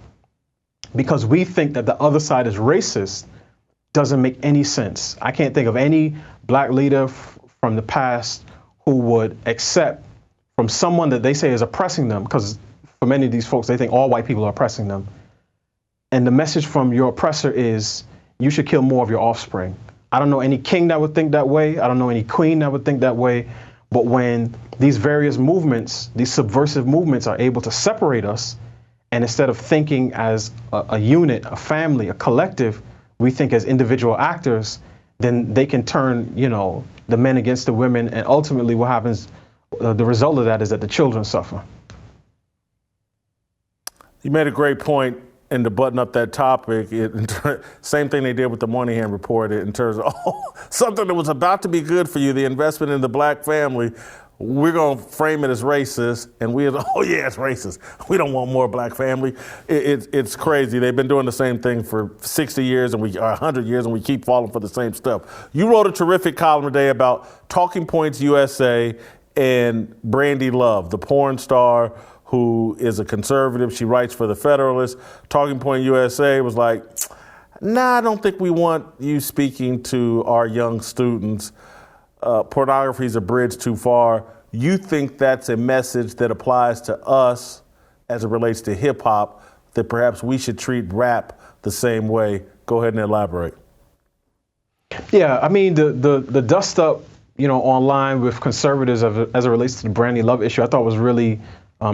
because we think that the other side is racist doesn't make any sense. I can't think of any black leader from the past who would accept from someone that they say is oppressing them, because for many of these folks, they think all white people are oppressing them. And the message from your oppressor is, you should kill more of your offspring. I don't know any king that would think that way. I don't know any queen that would think that way. But when these various movements, these subversive movements, are able to separate us, and instead of thinking as a unit, a family, a collective, we think as individual actors, then they can turn, the men against the women. And ultimately what happens, the result of that is that the children suffer. You made a great point. And to button up that topic, same thing they did with the Moynihan report in terms of something that was about to be good for you, the investment in the black family. We're going to frame it as racist, and it's racist. We don't want more black family. It's crazy. They've been doing the same thing for 60 years or 100 years, and we keep falling for the same stuff. You wrote a terrific column today about Talking Points USA and Brandi Love, the porn star who is a conservative. She writes for the Federalist. Talking Point USA was like, I don't think we want you speaking to our young students. Pornography is a bridge too far. You think that's a message that applies to us as it relates to hip hop, that perhaps we should treat rap the same way? Go ahead and elaborate. Yeah, I mean, the dust up, online with conservatives as it relates to the Brandi Love issue, I thought was really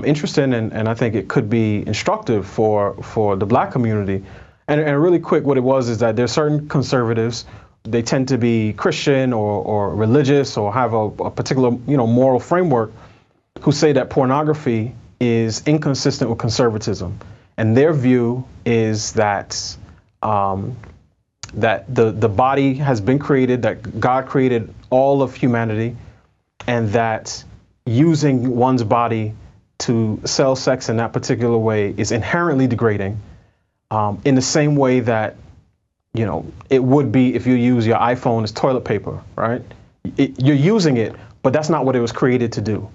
interesting, and I think it could be instructive for the black community. And really quick, what it was is that there are certain conservatives, they tend to be Christian or religious or have a particular moral framework, who say that pornography is inconsistent with conservatism. And their view is that that the body has been created, that God created all of humanity, and that using one's body to sell sex in that particular way is inherently degrading, in the same way that, it would be if you use your iPhone as toilet paper, right? You're using it, but that's not what it was created to do.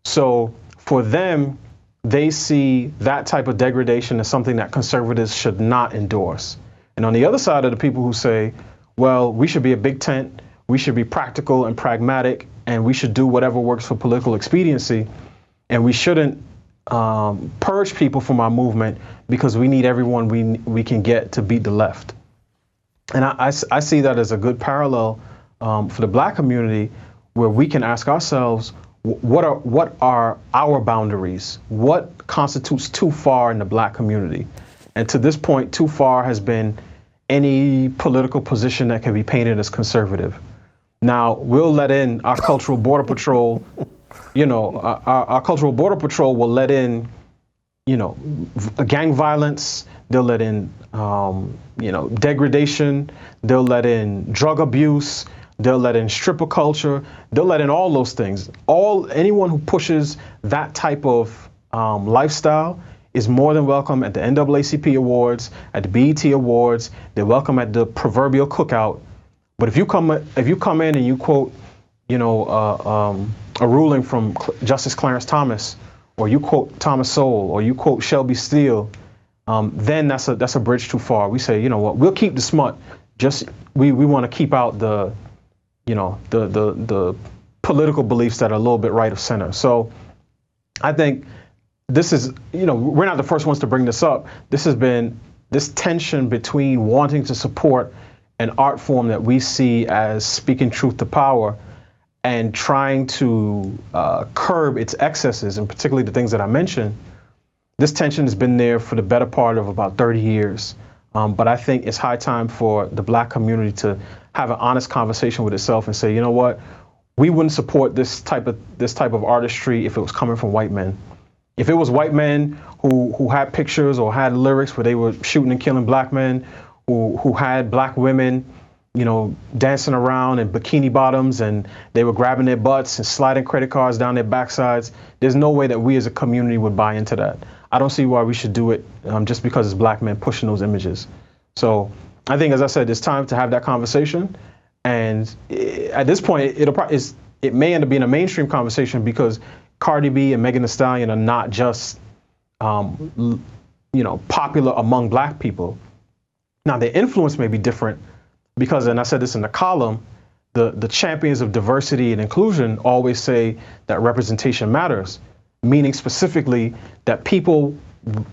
So for them, they see that type of degradation as something that conservatives should not endorse. And on the other side are the people who say, well, we should be a big tent, we should be practical and pragmatic, and we should do whatever works for political expediency. And we shouldn't purge people from our movement because we need everyone we can get to beat the left. And I see that as a good parallel for the black community, where we can ask ourselves, what are our boundaries? What constitutes too far in the black community? And to this point, too far has been any political position that can be painted as conservative. Now, we'll let in our cultural border patrol. Our cultural border patrol will let in, gang violence. They'll let in, degradation. They'll let in drug abuse. They'll let in stripper culture. They'll let in all those things. Anyone who pushes that type of lifestyle is more than welcome at the NAACP Awards, at the BET Awards. They're welcome at the proverbial cookout. But if you come in and you quote, a ruling from Justice Clarence Thomas, or you quote Thomas Sowell, or you quote Shelby Steele, then that's a bridge too far. We say, we'll keep the smut. Just we want to keep out the political beliefs that are a little bit right of center. So I think this is, we're not the first ones to bring this up. This has been this tension between wanting to support an art form that we see as speaking truth to power, and trying to curb its excesses, and particularly the things that I mentioned. This tension has been there for the better part of about 30 years. But I think it's high time for the black community to have an honest conversation with itself and say, you know what, we wouldn't support this type of artistry if it was coming from white men. If it was white men who had pictures or had lyrics where they were shooting and killing black men, who had black women, dancing around in bikini bottoms, and they were grabbing their butts and sliding credit cards down their backsides, there's no way that we as a community would buy into that. I don't see why we should do it just because it's black men pushing those images. So I think, as I said, it's time to have that conversation. And at this point, it may end up being a mainstream conversation because Cardi B and Megan Thee Stallion are not just, popular among black people. Now, their influence may be different because, and I said this in the column, the champions of diversity and inclusion always say that representation matters, meaning specifically that people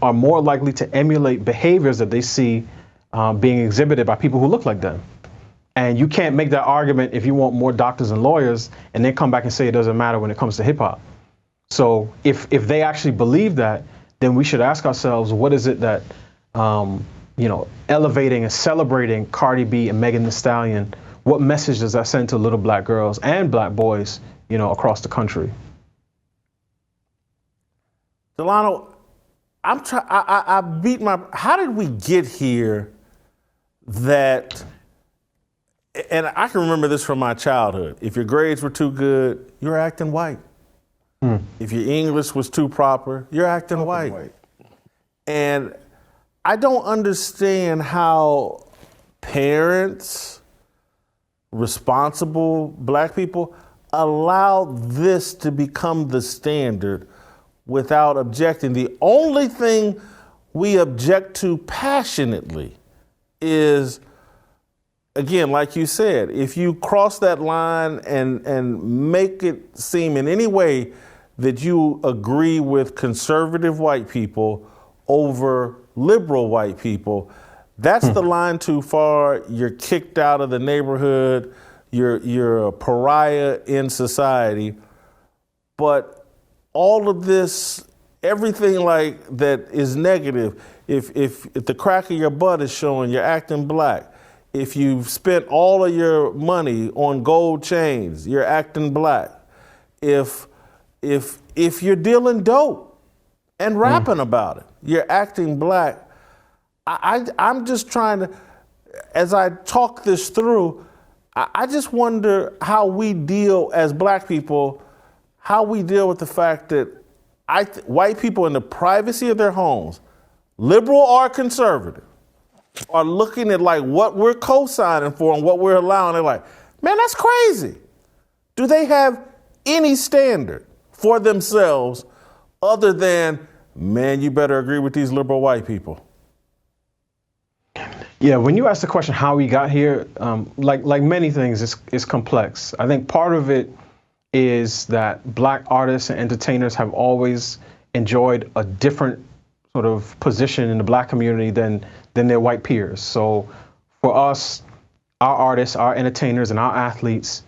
are more likely to emulate behaviors that they see being exhibited by people who look like them. And you can't make that argument if you want more doctors and lawyers and then come back and say it doesn't matter when it comes to hip hop. So if they actually believe that, then we should ask ourselves, what is it that, elevating and celebrating Cardi B and Megan Thee Stallion, what message does that send to little black girls and black boys, across the country? Delano, I beat how did we get here that, and I can remember this from my childhood. If your grades were too good, you're acting white. If your English was too proper, you're acting white. And I don't understand how parents, responsible black people, allow this to become the standard without objecting. The only thing we object to passionately is, again, like you said, if you cross that line and make it seem in any way that you agree with conservative white people over liberal white people, that's the line too far. You're kicked out of the neighborhood. You're a pariah in society. But all of this, everything like that is negative. If the crack of your butt is showing, you're acting black. If you've spent all of your money on gold chains, you're acting black. If you're dealing dope and rapping about it, you're acting black. I'm just trying to, as I talk this through, I just wonder how we deal as black people, how we deal with the fact that white people in the privacy of their homes, liberal or conservative, are looking at like what we're co-signing for and what we're allowing. They're like, man, that's crazy. Do they have any standard for themselves other than, man, you better agree with these liberal white people? Yeah, when you ask the question how we got here, like many things, it's complex. I think part of it is that black artists and entertainers have always enjoyed a different sort of position in the black community than their white peers. So for us, our artists, our entertainers, and our athletes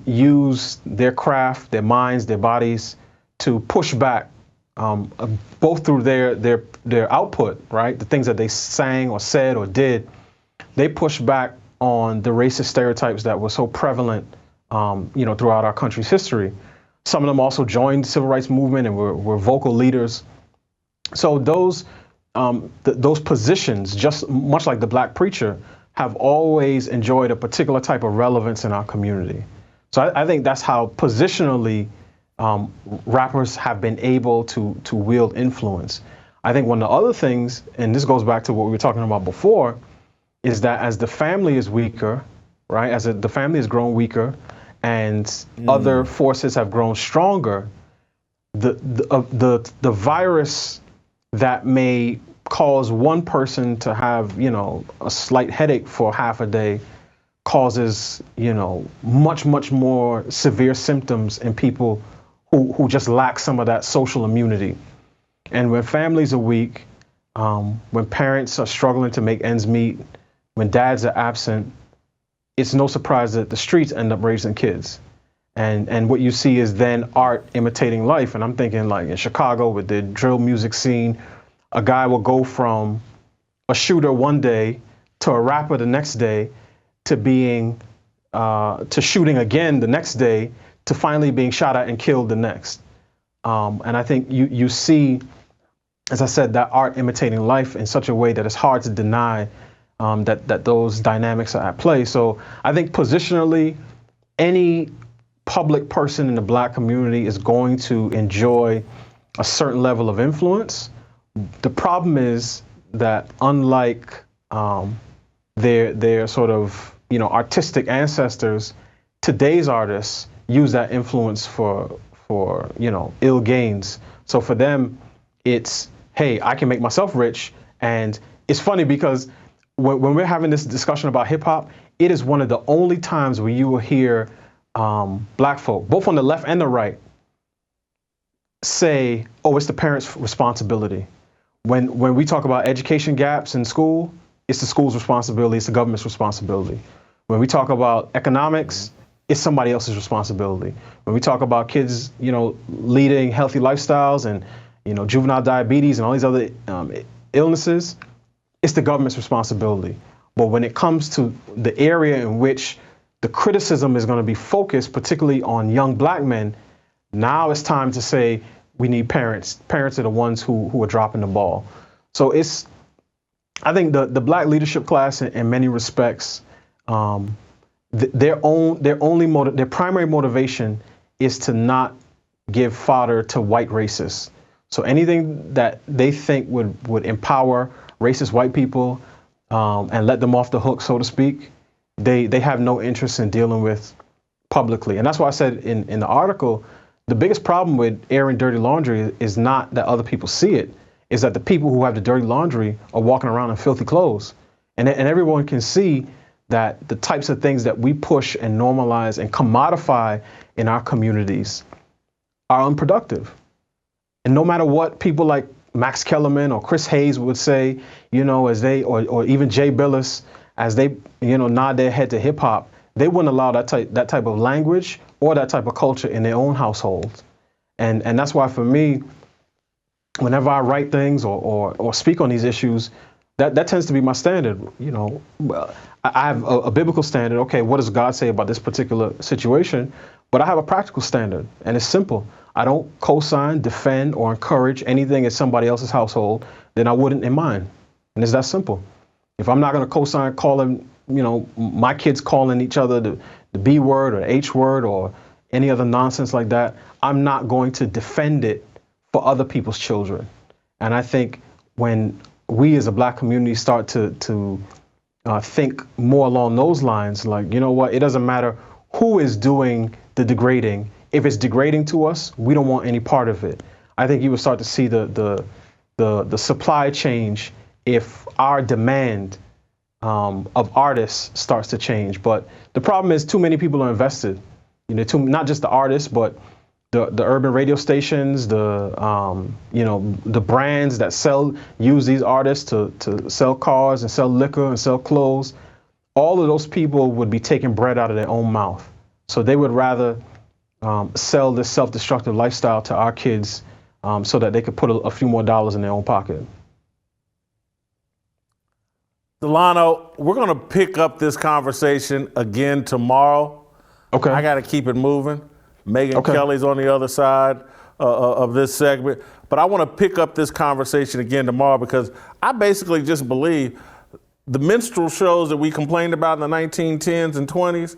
use their craft, their minds, their bodies to push back, both through their output, right? The things that they sang or said or did, they push back on the racist stereotypes that were so prevalent, throughout our country's history. Some of them also joined the civil rights movement and were vocal leaders. So those positions, just much like the black preacher, have always enjoyed a particular type of relevance in our community. So I think that's how positionally rappers have been able to wield influence. I think one of the other things, and this goes back to what we were talking about before, is that as the family is weaker, right, as the family has grown weaker and other forces have grown stronger, the virus that may cause one person to have, a slight headache for half a day causes, much, much more severe symptoms in people who just lack some of that social immunity. And when families are weak, when parents are struggling to make ends meet, when dads are absent, it's no surprise that the streets end up raising kids. And what you see is then art imitating life. And I'm thinking like in Chicago with the drill music scene, a guy will go from a shooter one day to a rapper the next day to being, to shooting again the next day to finally being shot at and killed the next. And I think you see, as I said, that art imitating life in such a way that it's hard to deny that those dynamics are at play. So I think positionally, any public person in the black community is going to enjoy a certain level of influence. The problem is that unlike their sort of, artistic ancestors, today's artists use that influence for ill gains. So for them, it's, hey, I can make myself rich. And it's funny because when we're having this discussion about hip hop, it is one of the only times where you will hear black folk, both on the left and the right, say, oh, it's the parents' responsibility. When we talk about education gaps in school, it's the school's responsibility, it's the government's responsibility. When we talk about economics, it's somebody else's responsibility. When we talk about kids, leading healthy lifestyles and, juvenile diabetes and all these other illnesses, it's the government's responsibility. But when it comes to the area in which the criticism is going to be focused, particularly on young black men, now it's time to say we need parents. Parents are the ones who are dropping the ball. So I think the black leadership class in many respects, their primary motivation is to not give fodder to white racists. So anything that they think would empower racist white people and let them off the hook, so to speak, they have no interest in dealing with publicly. And that's why I said in the article, the biggest problem with airing dirty laundry is not that other people see it, is that the people who have the dirty laundry are walking around in filthy clothes. And everyone can see that the types of things that we push and normalize and commodify in our communities are unproductive. And no matter what people like Max Kellerman or Chris Hayes would say, as they, or even Jay Billis, as they, nod their head to hip hop, they wouldn't allow that type of language or that type of culture in their own households. And that's why for me, whenever I write things or speak on these issues, that tends to be my standard. I have a biblical standard. Okay, what does God say about this particular situation? But I have a practical standard, and it's simple. I don't co-sign, defend, or encourage anything in somebody else's household than I wouldn't in mine. And it's that simple. If I'm not going to co-sign calling, my kids calling each other the B word or the H word or any other nonsense like that, I'm not going to defend it for other people's children. And I think when we as a black community start to think more along those lines, like, it doesn't matter who is doing the degrading. If it's degrading to us, we don't want any part of it. I think you will start to see the supply change if our demand of artists starts to change. But the problem is too many people are invested, not just the artists, but the urban radio stations, the brands that use these artists to sell cars and sell liquor and sell clothes. All of those people would be taking bread out of their own mouth. So they would rather sell this self-destructive lifestyle to our kids so that they could put a few more dollars in their own pocket. Delano, we're going to pick up this conversation again tomorrow. Okay. I got to keep it moving. Megyn Kelly's on the other side of this segment. But I want to pick up this conversation again tomorrow because I basically just believe the minstrel shows that we complained about in the 1910s and 20s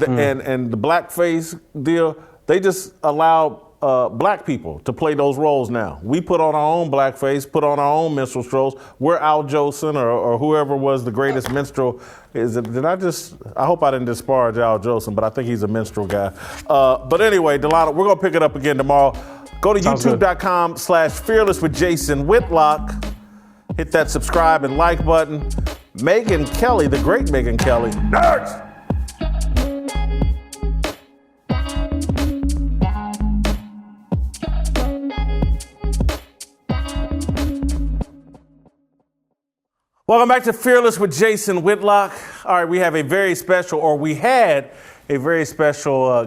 and the blackface deal, they just allow black people to play those roles now. We put on our own blackface, put on our own minstrel shows. We're Al Jolson or whoever was the greatest minstrel. I hope I didn't disparage Al Jolson, but I think he's a minstrel guy. But anyway, Delano, we're gonna pick it up again tomorrow. Go to youtube.com/fearless with Jason Whitlock. Hit that subscribe and like button. Megyn Kelly, the great Megyn Kelly. Nerds! Welcome back to Fearless with Jason Whitlock. All right, we had a very special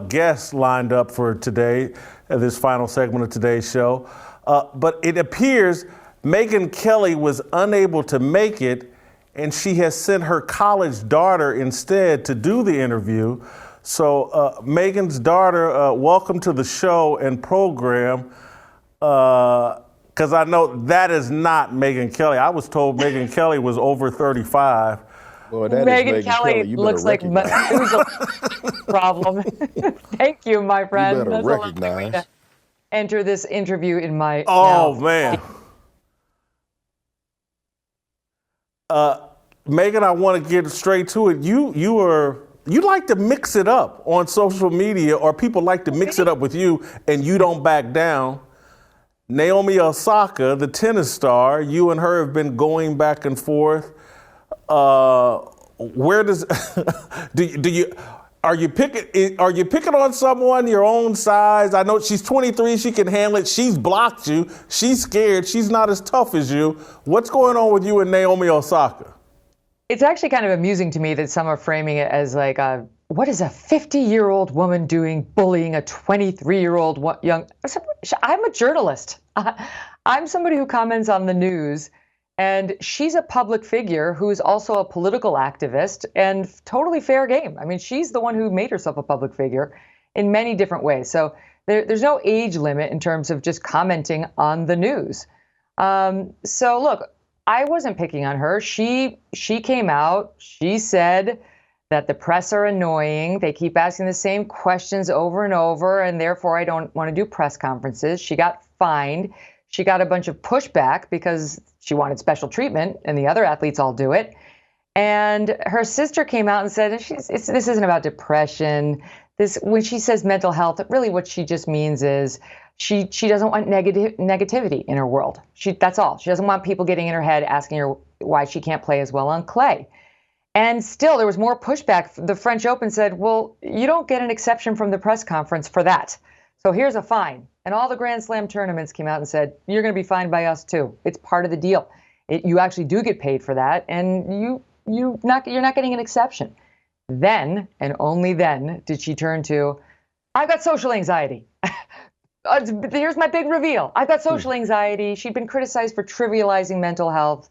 guest lined up for today, this final segment of today's show. But it appears Megyn Kelly was unable to make it, and she has sent her college daughter instead to do the interview. So Megyn's daughter, welcome to the show and program. Because I know that is not Megyn Kelly. I was told Megyn Kelly was over 35. Well, that Megyn Kelly looks like Methuselah. Problem. Thank you, my friend. You better That's recognize. a way to enter this interview in my. Oh, man. Megyn, I want to get straight to it. You like to mix it up on social media, or people like to mix it up with you, and you don't back down. Naomi Osaka, the tennis star, you and her have been going back and forth. Where does are you picking on someone your own size? I know she's 23, she can handle it. She's blocked you. She's scared. She's not as tough as you. What's going on with you and Naomi Osaka? It's actually kind of amusing to me that some are framing it as like, what is a 50-year-old woman doing bullying a 23-year-old young? I'm a journalist. I'm somebody who comments on the news, and she's a public figure who's also a political activist, and totally fair game. I mean, she's the one who made herself a public figure in many different ways. So there's no age limit in terms of just commenting on the news. So look, I wasn't picking on her. She came out. She said that the press are annoying. They keep asking the same questions over and over, and therefore I don't want to do press conferences. She got fined. She got a bunch of pushback because she wanted special treatment, and the other athletes all do it. And her sister came out and said, this isn't about depression. When she says mental health, really what she just means is she doesn't want negativity in her world. That's all. She doesn't want people getting in her head asking her why she can't play as well on clay. And still, there was more pushback. The French Open said, well, you don't get an exception from the press conference for that. So here's a fine. And all the Grand Slam tournaments came out and said, you're going to be fined by us too. It's part of the deal. You actually do get paid for that, and you're not getting an exception. Then, and only then, did she turn to, I've got social anxiety. Here's my big reveal. I've got social anxiety. She'd been criticized for trivializing mental health,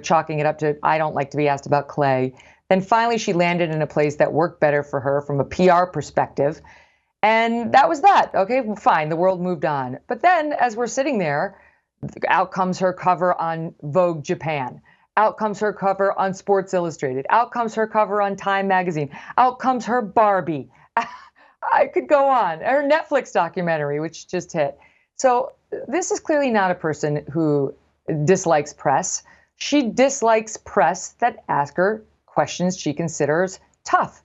chalking it up to, I don't like to be asked about clay. Then finally she landed in a place that worked better for her from a PR perspective. And that was that. Okay, fine. The world moved on. But then as we're sitting there, out comes her cover on Vogue Japan. Out comes her cover on Sports Illustrated. Out comes her cover on Time Magazine. Out comes her Barbie. I could go on. Her Netflix documentary, which just hit. So this is clearly not a person who dislikes press. She dislikes press that ask her questions she considers tough.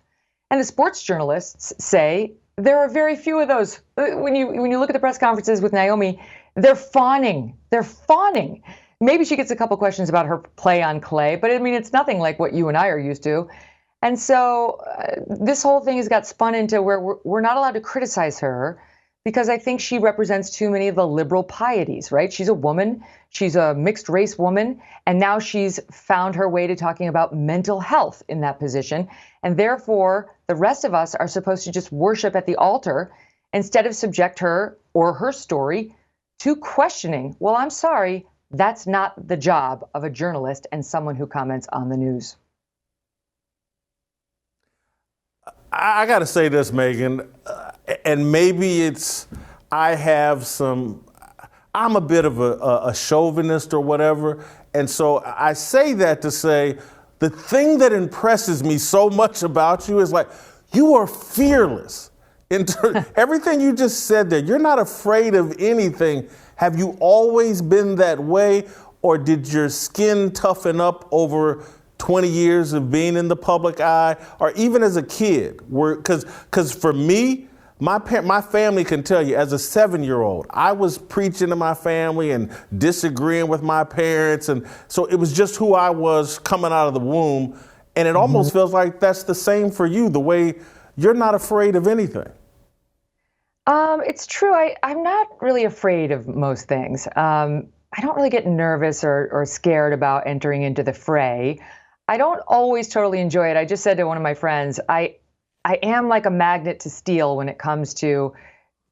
And the sports journalists say there are very few of those. When you look at the press conferences with Naomi, they're fawning. They're fawning. Maybe she gets a couple questions about her play on clay, but I mean, it's nothing like what you and I are used to. And so this whole thing has got spun into where we're not allowed to criticize her because I think she represents too many of the liberal pieties, right? She's a woman. She's a mixed race woman. And now she's found her way to talking about mental health in that position. And therefore, the rest of us are supposed to just worship at the altar instead of subject her or her story to questioning. Well, I'm sorry, that's not the job of a journalist and someone who comments on the news. I got to say this, Megyn, and maybe I'm a bit of a chauvinist or whatever, and so I say that to say the thing that impresses me so much about you is like, you are fearless. Everything you just said there, you're not afraid of anything. Have you always been that way, or did your skin toughen up over 20 years of being in the public eye, or even as a kid? Because for me, my family can tell you, as a 7-year-old, I was preaching to my family and disagreeing with my parents, and so it was just who I was coming out of the womb, and it almost feels like that's the same for you, the way you're not afraid of anything. It's true. I'm not really afraid of most things. I don't really get nervous or scared about entering into the fray. I don't always totally enjoy it. I just said to one of my friends, I am like a magnet to steel when it comes to,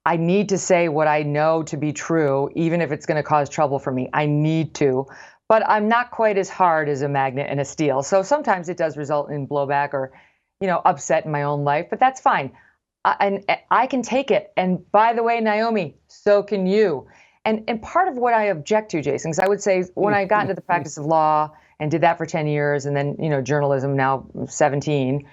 I need to say what I know to be true, even if it's going to cause trouble for me. I need to, but I'm not quite as hard as a magnet and a steel. So sometimes it does result in blowback or, upset in my own life, but that's fine. And I can take it. And by the way, Naomi, so can you. And part of what I object to, Jason, because I would say when I got into the practice of law and did that for 10 years, and then, journalism now 17,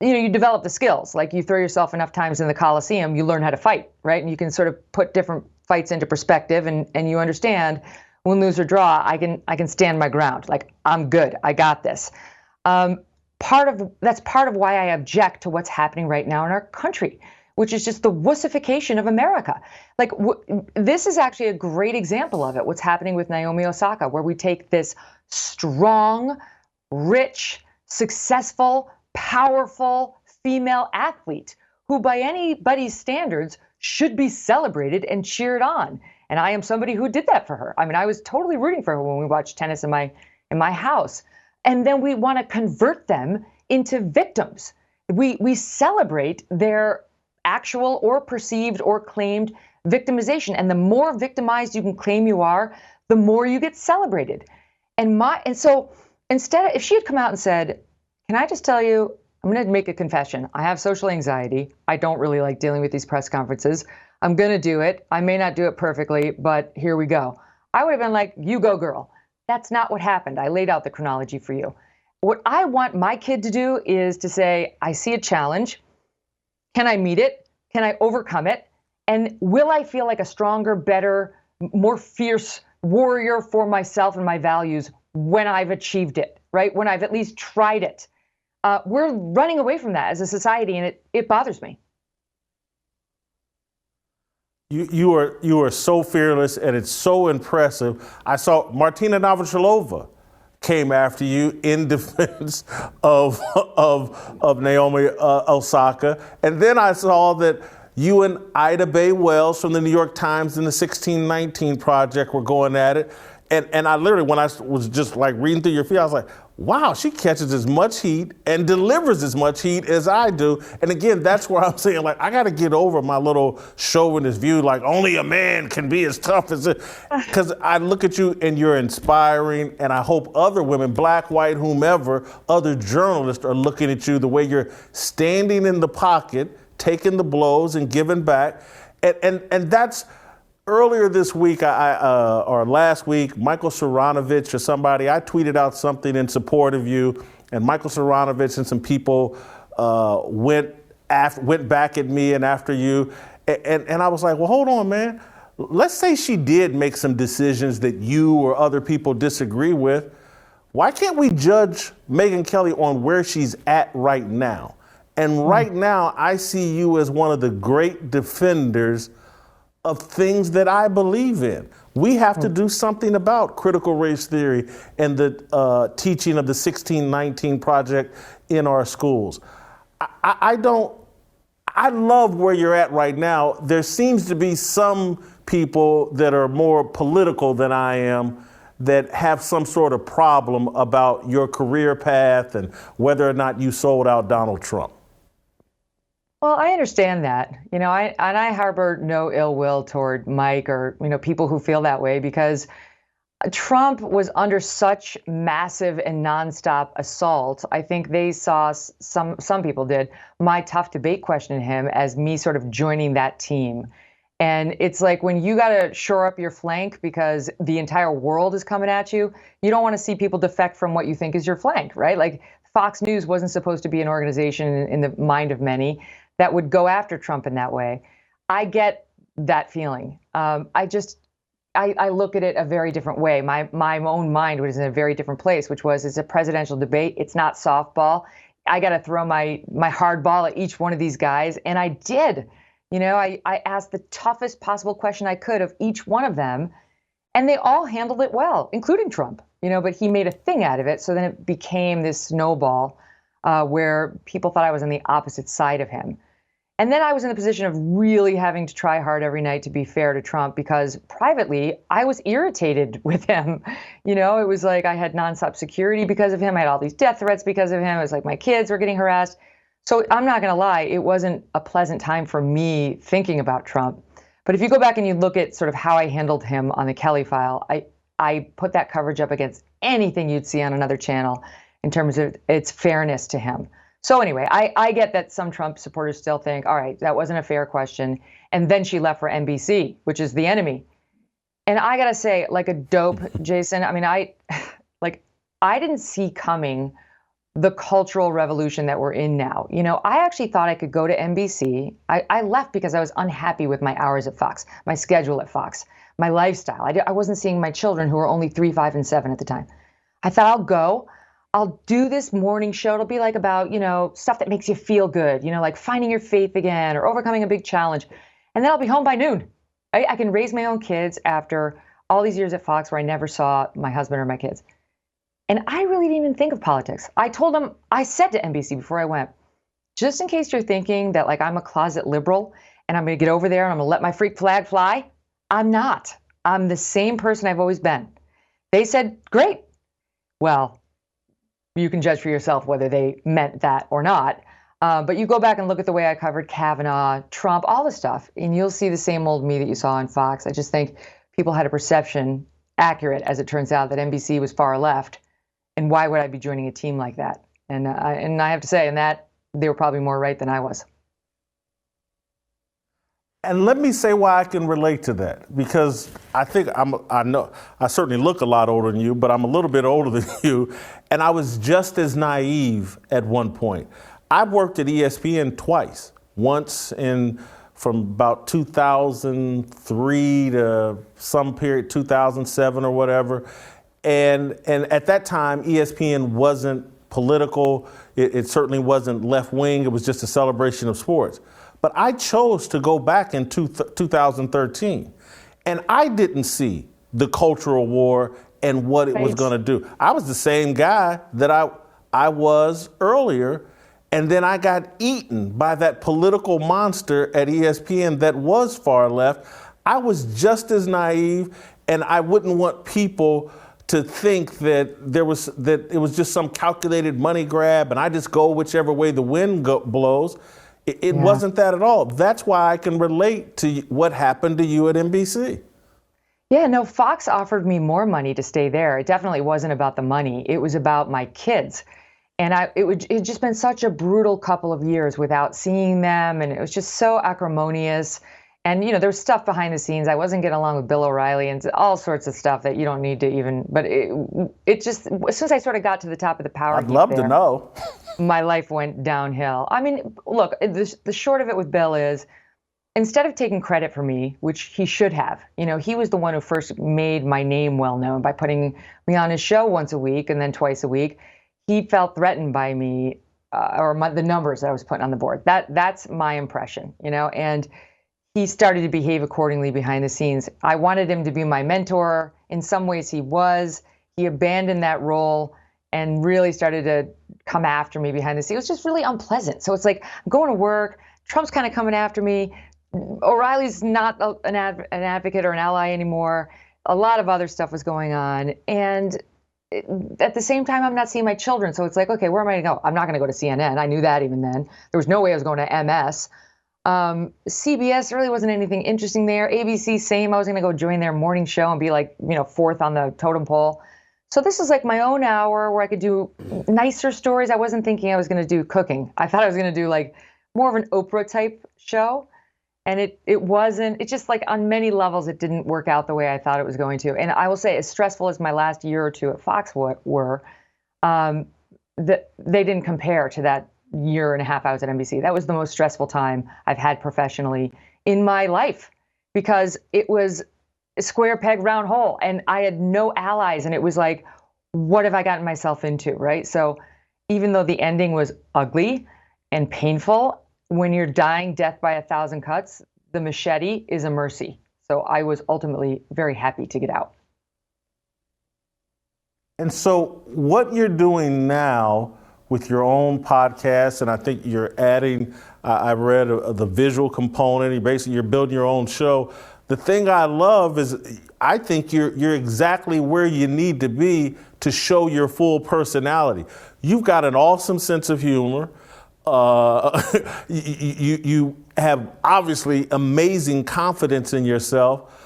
you develop the skills. Like you throw yourself enough times in the Coliseum, you learn how to fight, right? And you can sort of put different fights into perspective, and you understand win, lose or draw, I can stand my ground. Like, I'm good. I got this. That's part of why I object to what's happening right now in our country, which is just the wussification of America. Like, this is actually a great example of it, what's happening with Naomi Osaka, where we take this strong, rich, successful, powerful female athlete who by anybody's standards should be celebrated and cheered on. And I am somebody who did that for her. I mean, I was totally rooting for her when we watched tennis in my house. And then we want to convert them into victims. We celebrate their actual or perceived or claimed victimization. And the more victimized you can claim you are, the more you get celebrated. And so instead, if she had come out and said, can I just tell you, I'm going to make a confession. I have social anxiety. I don't really like dealing with these press conferences. I'm going to do it. I may not do it perfectly, but here we go. I would have been like, you go, girl. That's not what happened. I laid out the chronology for you. What I want my kid to do is to say, I see a challenge. Can I meet it? Can I overcome it? And will I feel like a stronger, better, more fierce warrior for myself and my values when I've achieved it, right? When I've at least tried it. We're running away from that as a society, and it bothers me. You are so fearless, and it's so impressive. I saw Martina Navratilova came after you in defense of Naomi Osaka, and then I saw that you and Ida Bay Wells from the New York Times and the 1619 Project were going at it. And I literally, when I was just like reading through your feed, I was like, wow, she catches as much heat and delivers as much heat as I do. And again, that's where I'm saying, like, I got to get over my little chauvinist view, like only a man can be as tough as it. Because I look at you and you're inspiring, and I hope other women, black, white, whomever, other journalists are looking at you the way you're standing in the pocket, taking the blows and giving back. And that's, earlier this week, or last week, Michael Ceranovich or somebody, I tweeted out something in support of you, and Michael Ceranovich and some people went back at me and after you, and I was like, well, hold on, man. Let's say she did make some decisions that you or other people disagree with. Why can't we judge Megyn Kelly on where she's at right now? And right now, I see you as one of the great defenders of things that I believe in. We have to do something about critical race theory and the teaching of the 1619 Project in our schools. I love where you're at right now. There seems to be some people that are more political than I am that have some sort of problem about your career path and whether or not you sold out Donald Trump. Well, I understand that, and I harbor no ill will toward Mike or, people who feel that way, because Trump was under such massive and nonstop assault. I think they saw, some people did, my tough debate question to him as me sort of joining that team. And it's like when you got to shore up your flank because the entire world is coming at you, you don't want to see people defect from what you think is your flank, right? Like Fox News wasn't supposed to be an organization in the mind of many that would go after Trump in that way. I get that feeling. I look at it a very different way. My own mind was in a very different place, which was, it's a presidential debate. It's not softball. I got to throw my hard ball at each one of these guys. And I did. I asked the toughest possible question I could of each one of them. And they all handled it well, including Trump, but he made a thing out of it. So then it became this snowball where people thought I was on the opposite side of him. And then I was in the position of really having to try hard every night to be fair to Trump, because privately I was irritated with him. It was like I had nonstop security because of him. I had all these death threats because of him. It was like my kids were getting harassed. So I'm not going to lie, it wasn't a pleasant time for me thinking about Trump. But if you go back and you look at sort of how I handled him on the Kelly file, I put that coverage up against anything you'd see on another channel in terms of its fairness to him. So anyway, I get that some Trump supporters still think, all right, that wasn't a fair question. And then she left for NBC, which is the enemy. And I got to say, like a dope, Jason, I mean, I didn't see coming the cultural revolution that we're in now. You know, I actually thought I could go to NBC. I left because I was unhappy with my hours at Fox, my schedule at Fox, my lifestyle. I wasn't seeing my children, who were only 3, 5, and 7 at the time. I thought, I'll go. I'll do this morning show. It'll be like about, you know, stuff that makes you feel good, you know, like finding your faith again or overcoming a big challenge. And then I'll be home by noon. I can raise my own kids after all these years at Fox where I never saw my husband or my kids. And I really didn't even think of politics. I told them, I said to NBC before I went, just in case you're thinking that like I'm a closet liberal and I'm going to get over there and I'm going to let my freak flag fly, I'm not. I'm the same person I've always been. They said, great. Well, you can judge for yourself whether they meant that or not. But you go back and look at the way I covered Kavanaugh, Trump, all the stuff, and you'll see the same old me that you saw on Fox. I just think people had a perception, accurate as it turns out, that NBC was far left. And why would I be joining a team like that? And I have to say, in that, they were probably more right than I was. And let me say why I can relate to that, because I think I know I certainly look a lot older than you, but I'm a little bit older than you, and I was just as naive at one point. I worked at ESPN twice, once from about 2003 to some period, 2007 or whatever, and at that time ESPN wasn't political. It certainly wasn't left wing. It was just a celebration of sports. But I chose to go back in 2013, and I didn't see the cultural war and what it was going to do. I was the same guy that I was earlier, and then I got eaten by that political monster at ESPN that was far left. I was just as naive, and I wouldn't want people to think that it was just some calculated money grab, and I just go whichever way the wind blows. It wasn't that at all. That's why I can relate to what happened to you at NBC. Yeah, no, Fox offered me more money to stay there. It definitely wasn't about the money. It was about my kids. And it just been such a brutal couple of years without seeing them. And it was just so acrimonious. And, you know, there's stuff behind the scenes. I wasn't getting along with Bill O'Reilly and all sorts of stuff that you don't need to even, but it just, as soon as I sort of got to the top of the power I'd love to know. My life went downhill. I mean, look, the short of it with Bill is, instead of taking credit for me, which he should have, you know, he was the one who first made my name well known by putting me on his show once a week and then twice a week. He felt threatened by me the numbers that I was putting on the board. That's my impression, you know, and he started to behave accordingly behind the scenes. I wanted him to be my mentor. In some ways he was. He abandoned that role and really started to come after me behind the scenes. It was just really unpleasant. So it's like, I'm going to work, Trump's kind of coming after me, O'Reilly's not an advocate or an ally anymore. A lot of other stuff was going on. And at the same time, I'm not seeing my children. So it's like, okay, where am I going to go? I'm not going to go to CNN. I knew that even then. There was no way I was going to MS. CBS really wasn't anything interesting there. ABC, same. I was going to go join their morning show and be like, you know, fourth on the totem pole. So this is like my own hour where I could do nicer stories. I wasn't thinking I was going to do cooking. I thought I was going to do like more of an Oprah type show. And it wasn't. It just, like, on many levels, it didn't work out the way I thought it was going to. And I will say, as stressful as my last year or two at Fox were, they didn't compare to that year and a half I was at NBC. That was the most stressful time I've had professionally in my life, because it was a square peg, round hole, and I had no allies. And it was like, what have I gotten myself into, right? So even though the ending was ugly and painful, when you're dying death by 1,000 cuts, the machete is a mercy. So I was ultimately very happy to get out. And so what you're doing now with your own podcast, and I think you're adding, I read the visual component, you're building your own show. The thing I love is I think you're exactly where you need to be to show your full personality. You've got an awesome sense of humor. You have obviously amazing confidence in yourself.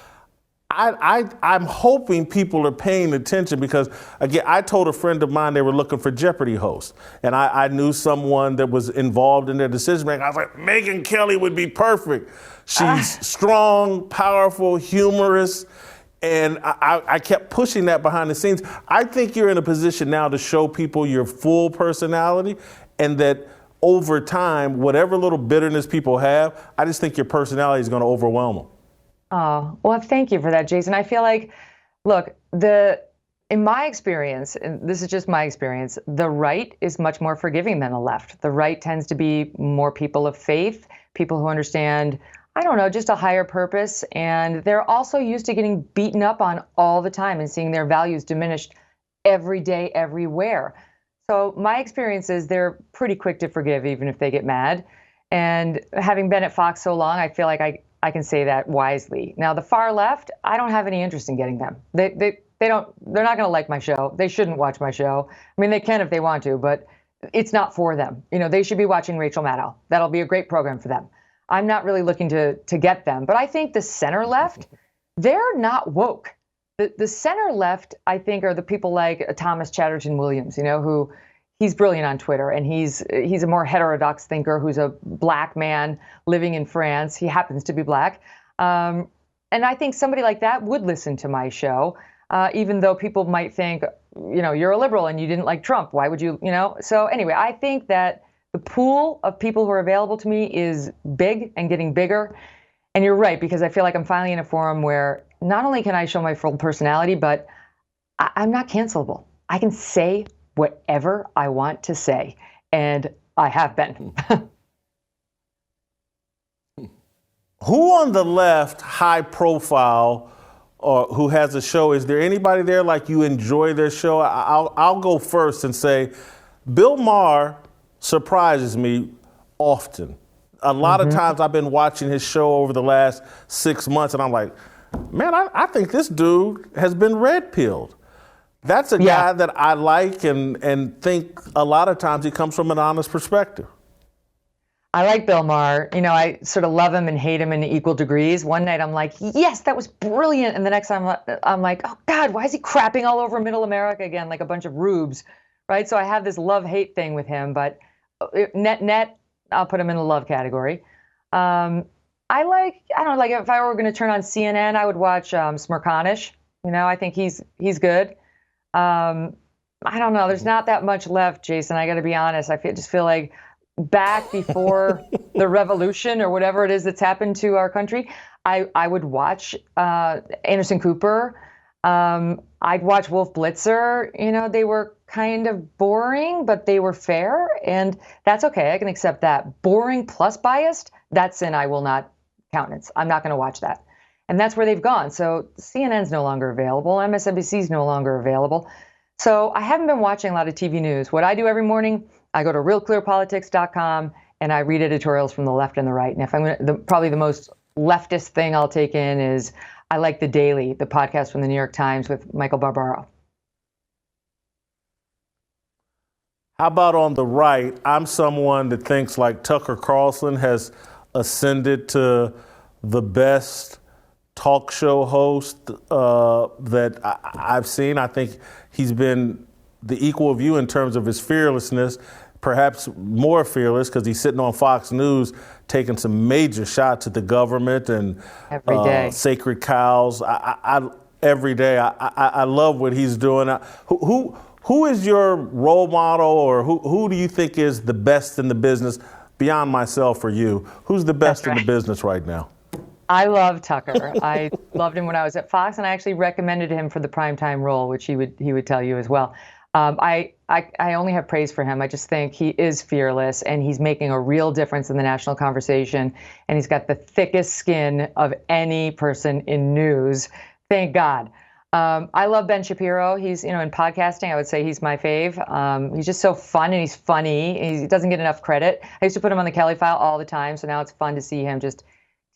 I'm hoping people are paying attention because, again, I told a friend of mine they were looking for Jeopardy hosts, and I knew someone that was involved in their decision making. I was like, Megyn Kelly would be perfect. She's strong, powerful, humorous, And I kept pushing that behind the scenes. I think you're in a position now to show people your full personality, and that over time, whatever little bitterness people have, I just think your personality is going to overwhelm them. Oh, well, thank you for that, Jason. I feel like, look, in my experience, and this is just my experience, the right is much more forgiving than the left. The right tends to be more people of faith, people who understand, I don't know, just a higher purpose. And they're also used to getting beaten up on all the time and seeing their values diminished every day, everywhere. So my experience is they're pretty quick to forgive, even if they get mad. And having been at Fox so long, I feel like I can say that wisely. Now, the far left, I don't have any interest in getting them. They're not going to like my show. They shouldn't watch my show. I mean, they can if they want to, but it's not for them. You know, they should be watching Rachel Maddow. That'll be a great program for them. I'm not really looking to get them, but I think the center left, they're not woke. The center left, I think, are the people like Thomas Chatterton Williams, you know, who he's brilliant on Twitter, and he's a more heterodox thinker who's a black man living in France. He happens to be black. And I think somebody like that would listen to my show, even though people might think, you know, you're a liberal and you didn't like Trump. Why would you, you know? So anyway, I think that the pool of people who are available to me is big and getting bigger. And you're right, because I feel like I'm finally in a forum where not only can I show my full personality, but I'm not cancelable. I can say whatever I want to say, and I have been. Who on the left, high profile, or who has a show, is there anybody there like you enjoy their show? I'll go first and say Bill Maher surprises me often. A lot of times I've been watching his show over the last 6 months, and I'm like, man, I think this dude has been red-pilled. That's a guy that I like and think a lot of times he comes from an honest perspective. I like Bill Maher. You know, I sort of love him and hate him in equal degrees. One night I'm like, yes, that was brilliant. And the next time I'm like, oh, God, why is he crapping all over Middle America again like a bunch of rubes, right? So I have this love-hate thing with him, but net, I'll put him in the love category. I don't know, like if I were going to turn on CNN, I would watch Smirkanish. You know, I think he's good. I don't know. There's not that much left, Jason. I got to be honest. I just feel like back before the revolution or whatever it is that's happened to our country, I would watch Anderson Cooper. I'd watch Wolf Blitzer. You know, they were kind of boring, but they were fair, and that's okay. I can accept that. Boring plus biased, that's sin I will not countenance. I'm not going to watch that. And that's where they've gone. So CNN's no longer available. MSNBC's no longer available. So I haven't been watching a lot of TV news. What I do every morning, I go to realclearpolitics.com and I read editorials from the left and the right. And if I'm going probably the most leftist thing I'll take in is I like The Daily, the podcast from the New York Times with Michael Barbaro. How about on the right? I'm someone that thinks like Tucker Carlson has ascended to the best talk show host that I've seen. I think he's been the equal of you in terms of his fearlessness, perhaps more fearless because he's sitting on Fox News taking some major shots at the government and every day. Sacred cows. Every day. I love what he's doing. Who is your role model, or who do you think is the best in the business beyond myself or you? Who's the best in the business right now? I love Tucker. I loved him when I was at Fox, and I actually recommended him for the primetime role, which he would tell you as well. I only have praise for him. I just think he is fearless, and he's making a real difference in the national conversation, and he's got the thickest skin of any person in news. Thank God. I love Ben Shapiro. He's, in podcasting, I would say he's my fave. He's just so fun, and he's funny. He doesn't get enough credit. I used to put him on the Kelly File all the time, so now it's fun to see him just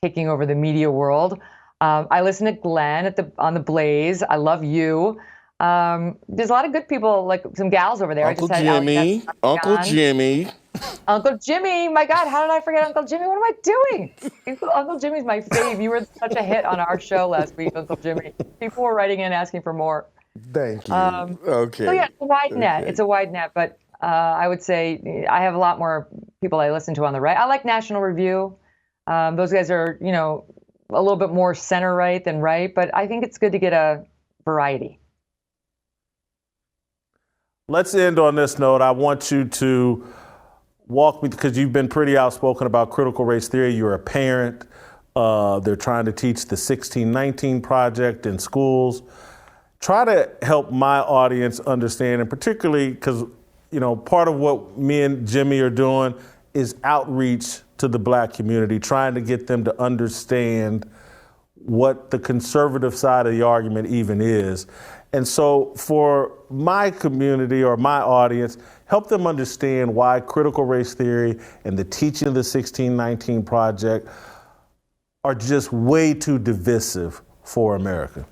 taking over the media world. I listen to Glenn on the Blaze. I love you. There's a lot of good people, like some gals over there. Uncle Jimmy. Uncle Jimmy. Uncle Jimmy. My God, how did I forget Uncle Jimmy? What am I doing? Uncle Jimmy's my fave. You were such a hit on our show last week, Uncle Jimmy. People were writing in asking for more. Thank you. Okay. So yeah, it's a wide net. It's a wide net, but I would say I have a lot more people I listen to on the right. I like National Review. Those guys are, a little bit more center right than right, but I think it's good to get a variety. Let's end on this note. I want you to walk me, because you've been pretty outspoken about critical race theory. You're a parent. They're trying to teach the 1619 Project in schools. Try to help my audience understand, and particularly because, part of what me and Jimmy are doing is outreach to the Black community, trying to get them to understand what the conservative side of the argument even is. And so for my community or my audience, help them understand why critical race theory and the teaching of the 1619 Project are just way too divisive for America.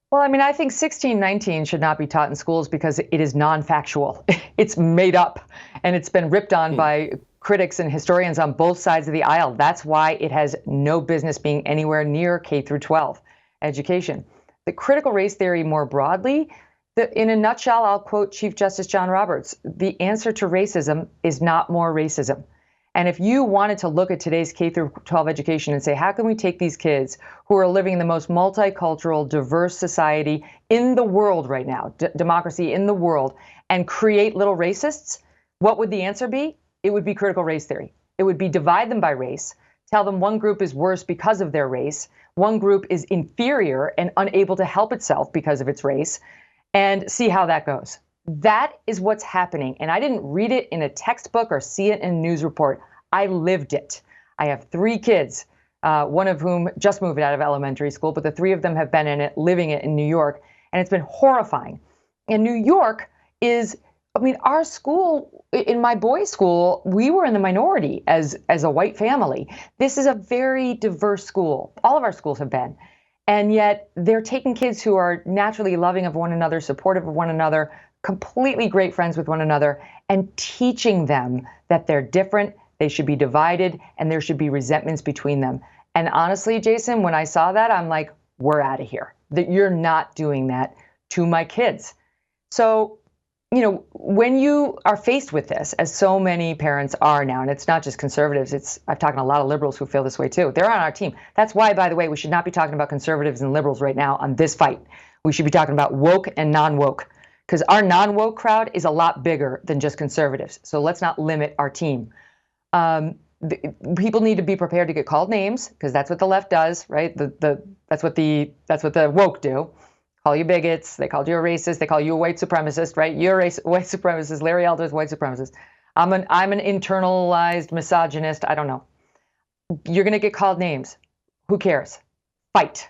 Well, I mean, I think 1619 should not be taught in schools because it is non-factual. It's made up, and it's been ripped on by critics and historians on both sides of the aisle. That's why it has no business being anywhere near K through 12 education. The critical race theory more broadly, in a nutshell, I'll quote Chief Justice John Roberts, the answer to racism is not more racism. And if you wanted to look at today's K through 12 education and say, how can we take these kids who are living in the most multicultural, diverse society in the world right now, democracy in the world, and create little racists, what would the answer be? It would be critical race theory. It would be divide them by race, tell them one group is worse because of their race, one group is inferior and unable to help itself because of its race, and see how that goes. That is what's happening. And I didn't read it in a textbook or see it in a news report. I lived it. I have 3 kids, one of whom just moved out of elementary school, but the 3 of them have been in it, living it in New York. And it's been horrifying. And New York is, our school, in my boys' school, we were in the minority as a white family. This is a very diverse school. All of our schools have been. And yet they're taking kids who are naturally loving of one another, supportive of one another, completely great friends with one another, and teaching them that they're different, they should be divided, and there should be resentments between them. And honestly, Jason, when I saw that, I'm like, we're out of here. That you're not doing that to my kids. So, when you are faced with this, as so many parents are now, and it's not just conservatives, I've talked to a lot of liberals who feel this way too. They're on our team. That's why, by the way, we should not be talking about conservatives and liberals right now on this fight. We should be talking about woke and non-woke, because our non-woke crowd is a lot bigger than just conservatives. So let's not limit our team. People need to be prepared to get called names, because that's what the left does, right? That's what the woke do. Call you bigots. They called you a racist. They call you a white supremacist, right? You're a white supremacist. Larry Elder's white supremacist. I'm an internalized misogynist. I don't know. You're going to get called names. Who cares? Fight,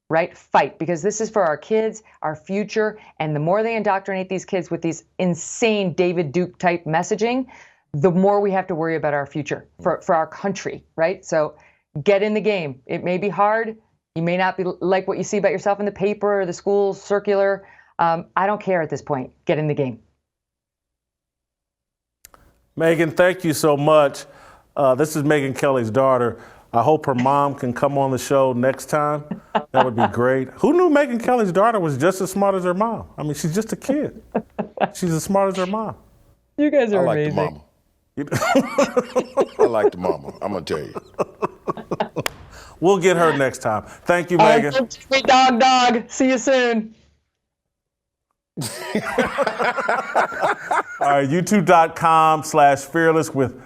right? Fight, because this is for our kids, our future. And the more they indoctrinate these kids with these insane David Duke type messaging, the more we have to worry about our future for our country, right? So get in the game. It may be hard. You may not be like what you see about yourself in the paper or the school circular. I don't care at this point. Get in the game. Megyn, thank you so much. This is Megyn Kelly's daughter. I hope her mom can come on the show next time. That would be great. Who knew Megyn Kelly's daughter was just as smart as her mom? I mean, she's just a kid. She's as smart as her mom. You guys are I like amazing. the mama. I like the mama. I'm going to tell you. We'll get her next time. Thank you, Megyn. Sweet dog. See you soon. All right, youtube.com/fearless with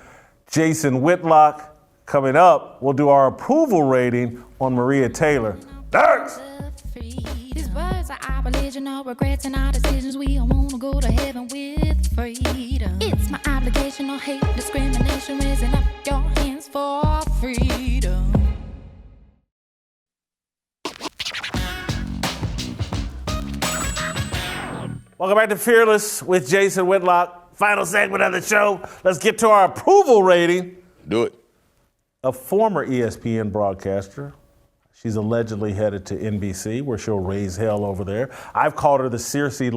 Jason Whitlock. Coming up, we'll do our approval rating on Maria Taylor. Thanks. These words are our religion, our regrets and our decisions. We all want to go to heaven with freedom. It's my obligation, no hate, discrimination, raising up your hands for freedom. Welcome back to Fearless with Jason Whitlock. Final segment of the show. Let's get to our approval rating. Do it. A former ESPN broadcaster. She's allegedly headed to NBC, where she'll raise hell over there. I've called her the Cersei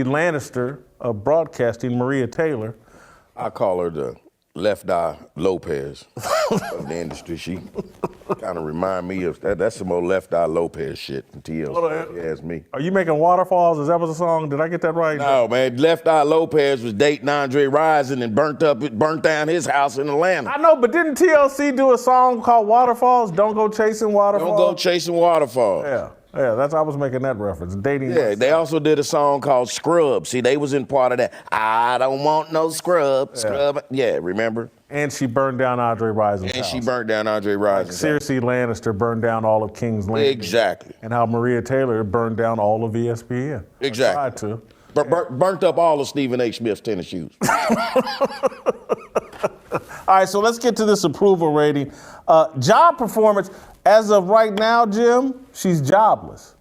Lannister of broadcasting, Maria Taylor. I call her the left eye Lopez of the industry. She Kind of remind me of that. That's some old Left Eye Lopez shit from TLC. If you ask me. Are you making Waterfalls? Is that what the song? Did I get that right? No, man. Left Eye Lopez was dating Andre Rison and burnt down his house in Atlanta. I know, but didn't TLC do a song called Waterfalls? Don't go chasing waterfalls. Don't go chasing waterfalls. Yeah, I was making that reference. Dating. Yeah, they also did a song called Scrub. See, they was in part of that. I don't want no scrub. Scrub. Yeah, remember? And she burned down Andre Rison's house. And she burnt down Andre Rison's house. Cersei Lannister burned down all of King's Landing. Exactly. And how Maria Taylor burned down all of ESPN. Exactly. Tried to. Burnt up all of Stephen A. Smith's tennis shoes. All right, so let's get to this approval rating. Job performance, as of right now, Jim, she's jobless.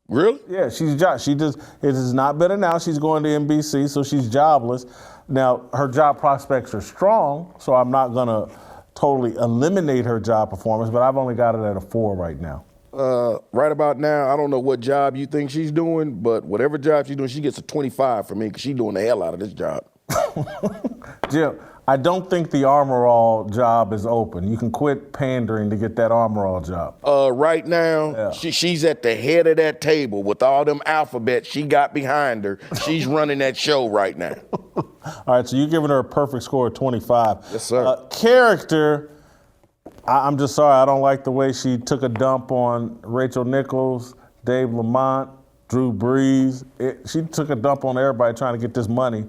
Really? Yeah, she's jobless. It has not been announced she's going to NBC, so she's jobless. Now, her job prospects are strong, so I'm not going to totally eliminate her job performance, but I've only got it at a 4 right now. Right about now, I don't know what job you think she's doing, but whatever job she's doing, she gets a 25 from me because she's doing the hell out of this job. Jim, I don't think the Armor All job is open. You can quit pandering to get that Armor All job. Right now, she's at the head of that table with all them alphabets she got behind her. She's running that show right now. All right, so you're giving her a perfect score of 25. Yes, sir. Character, I'm just sorry, I don't like the way she took a dump on Rachel Nichols, Dave Lamont, Drew Brees. She took a dump on everybody trying to get this money.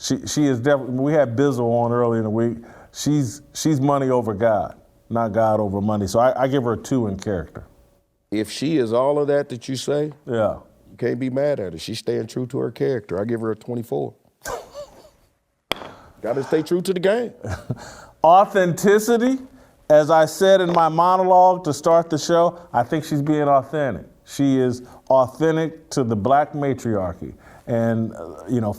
She is definitely, we had Bizzle on early in the week. She's money over God, not God over money. So I give her a 2 in character. If she is all of that you say, yeah, you can't be mad at her. She's staying true to her character. I give her a 24. Got to stay true to the game. Authenticity, as I said in my monologue to start the show, I think she's being authentic. She is authentic to the black matriarchy. And,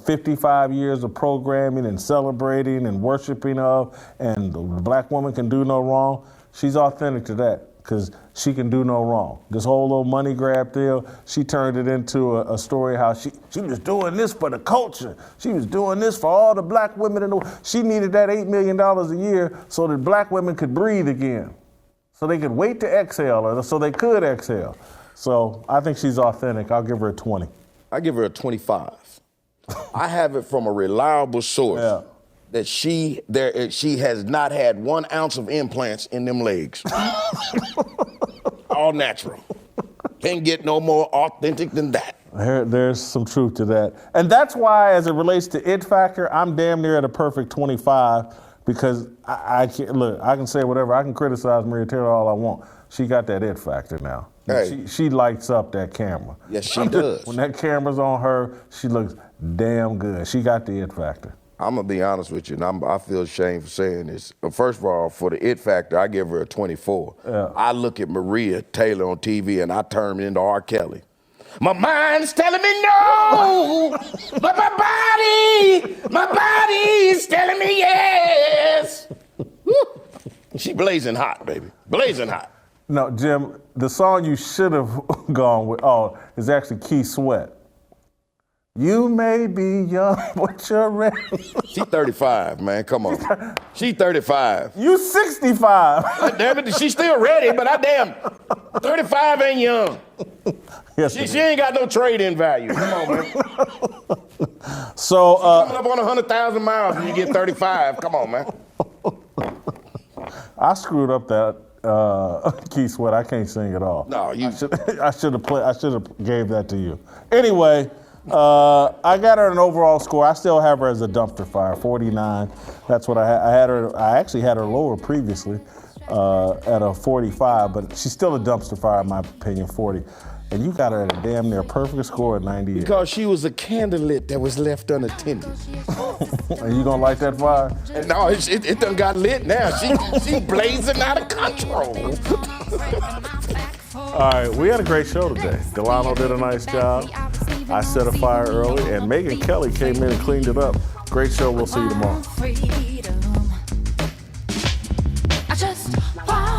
55 years of programming and celebrating and worshiping of, and the black woman can do no wrong. She's authentic to that because she can do no wrong. This whole little money grab deal, she turned it into a story how she was doing this for the culture. She was doing this for all the black women in the world. She needed that $8 million a year so that black women could breathe again, so they could wait to exhale, or so they could exhale. So I think she's authentic. I'll give her a 20. I give her a 25. I have it from a reliable source that she has not had 1 ounce of implants in them legs. All natural. Can't get no more authentic than that. There's some truth to that. And that's why, as it relates to it factor, I'm damn near at a perfect 25 because I can say whatever. I can criticize Maria Taylor all I want. She got that it factor now. Hey. She lights up that camera. Yes, she does. When that camera's on her, she looks damn good. She got the it factor. I'm going to be honest with you, and I feel ashamed for saying this. First of all, for the it factor, I give her a 24. Yeah. I look at Maria Taylor on TV, and I turn into R. Kelly. My mind's telling me no, but my body is telling me yes. She blazing hot, baby, blazing hot. No, Jim, the song you should have gone with, is actually Key Sweat. You may be young, but you're ready. She's 35, man, come on. She's 35. You 65. Damn it, she's still ready, but 35 ain't young. Yes, she ain't got no trade-in value. Come on, man. So, coming up on 100,000 miles when you get 35. Come on, man. I screwed up that. Key Sweat, I can't sing at all. No, you. I should have gave that to you. Anyway, I got her an overall score. I still have her as a dumpster fire, 49. That's what I had her. I actually had her lower previously at a 45, but she's still a dumpster fire in my opinion, 40. And you got her at a damn near perfect score at 98. Because she was a candlelit that was left unattended. Are you gonna light that fire? No, it done got lit now. She blazing out of control. All right, we had a great show today. Delano did a nice job. I set a fire early, and Megyn Kelly came in and cleaned it up. Great show. We'll see you tomorrow. I just want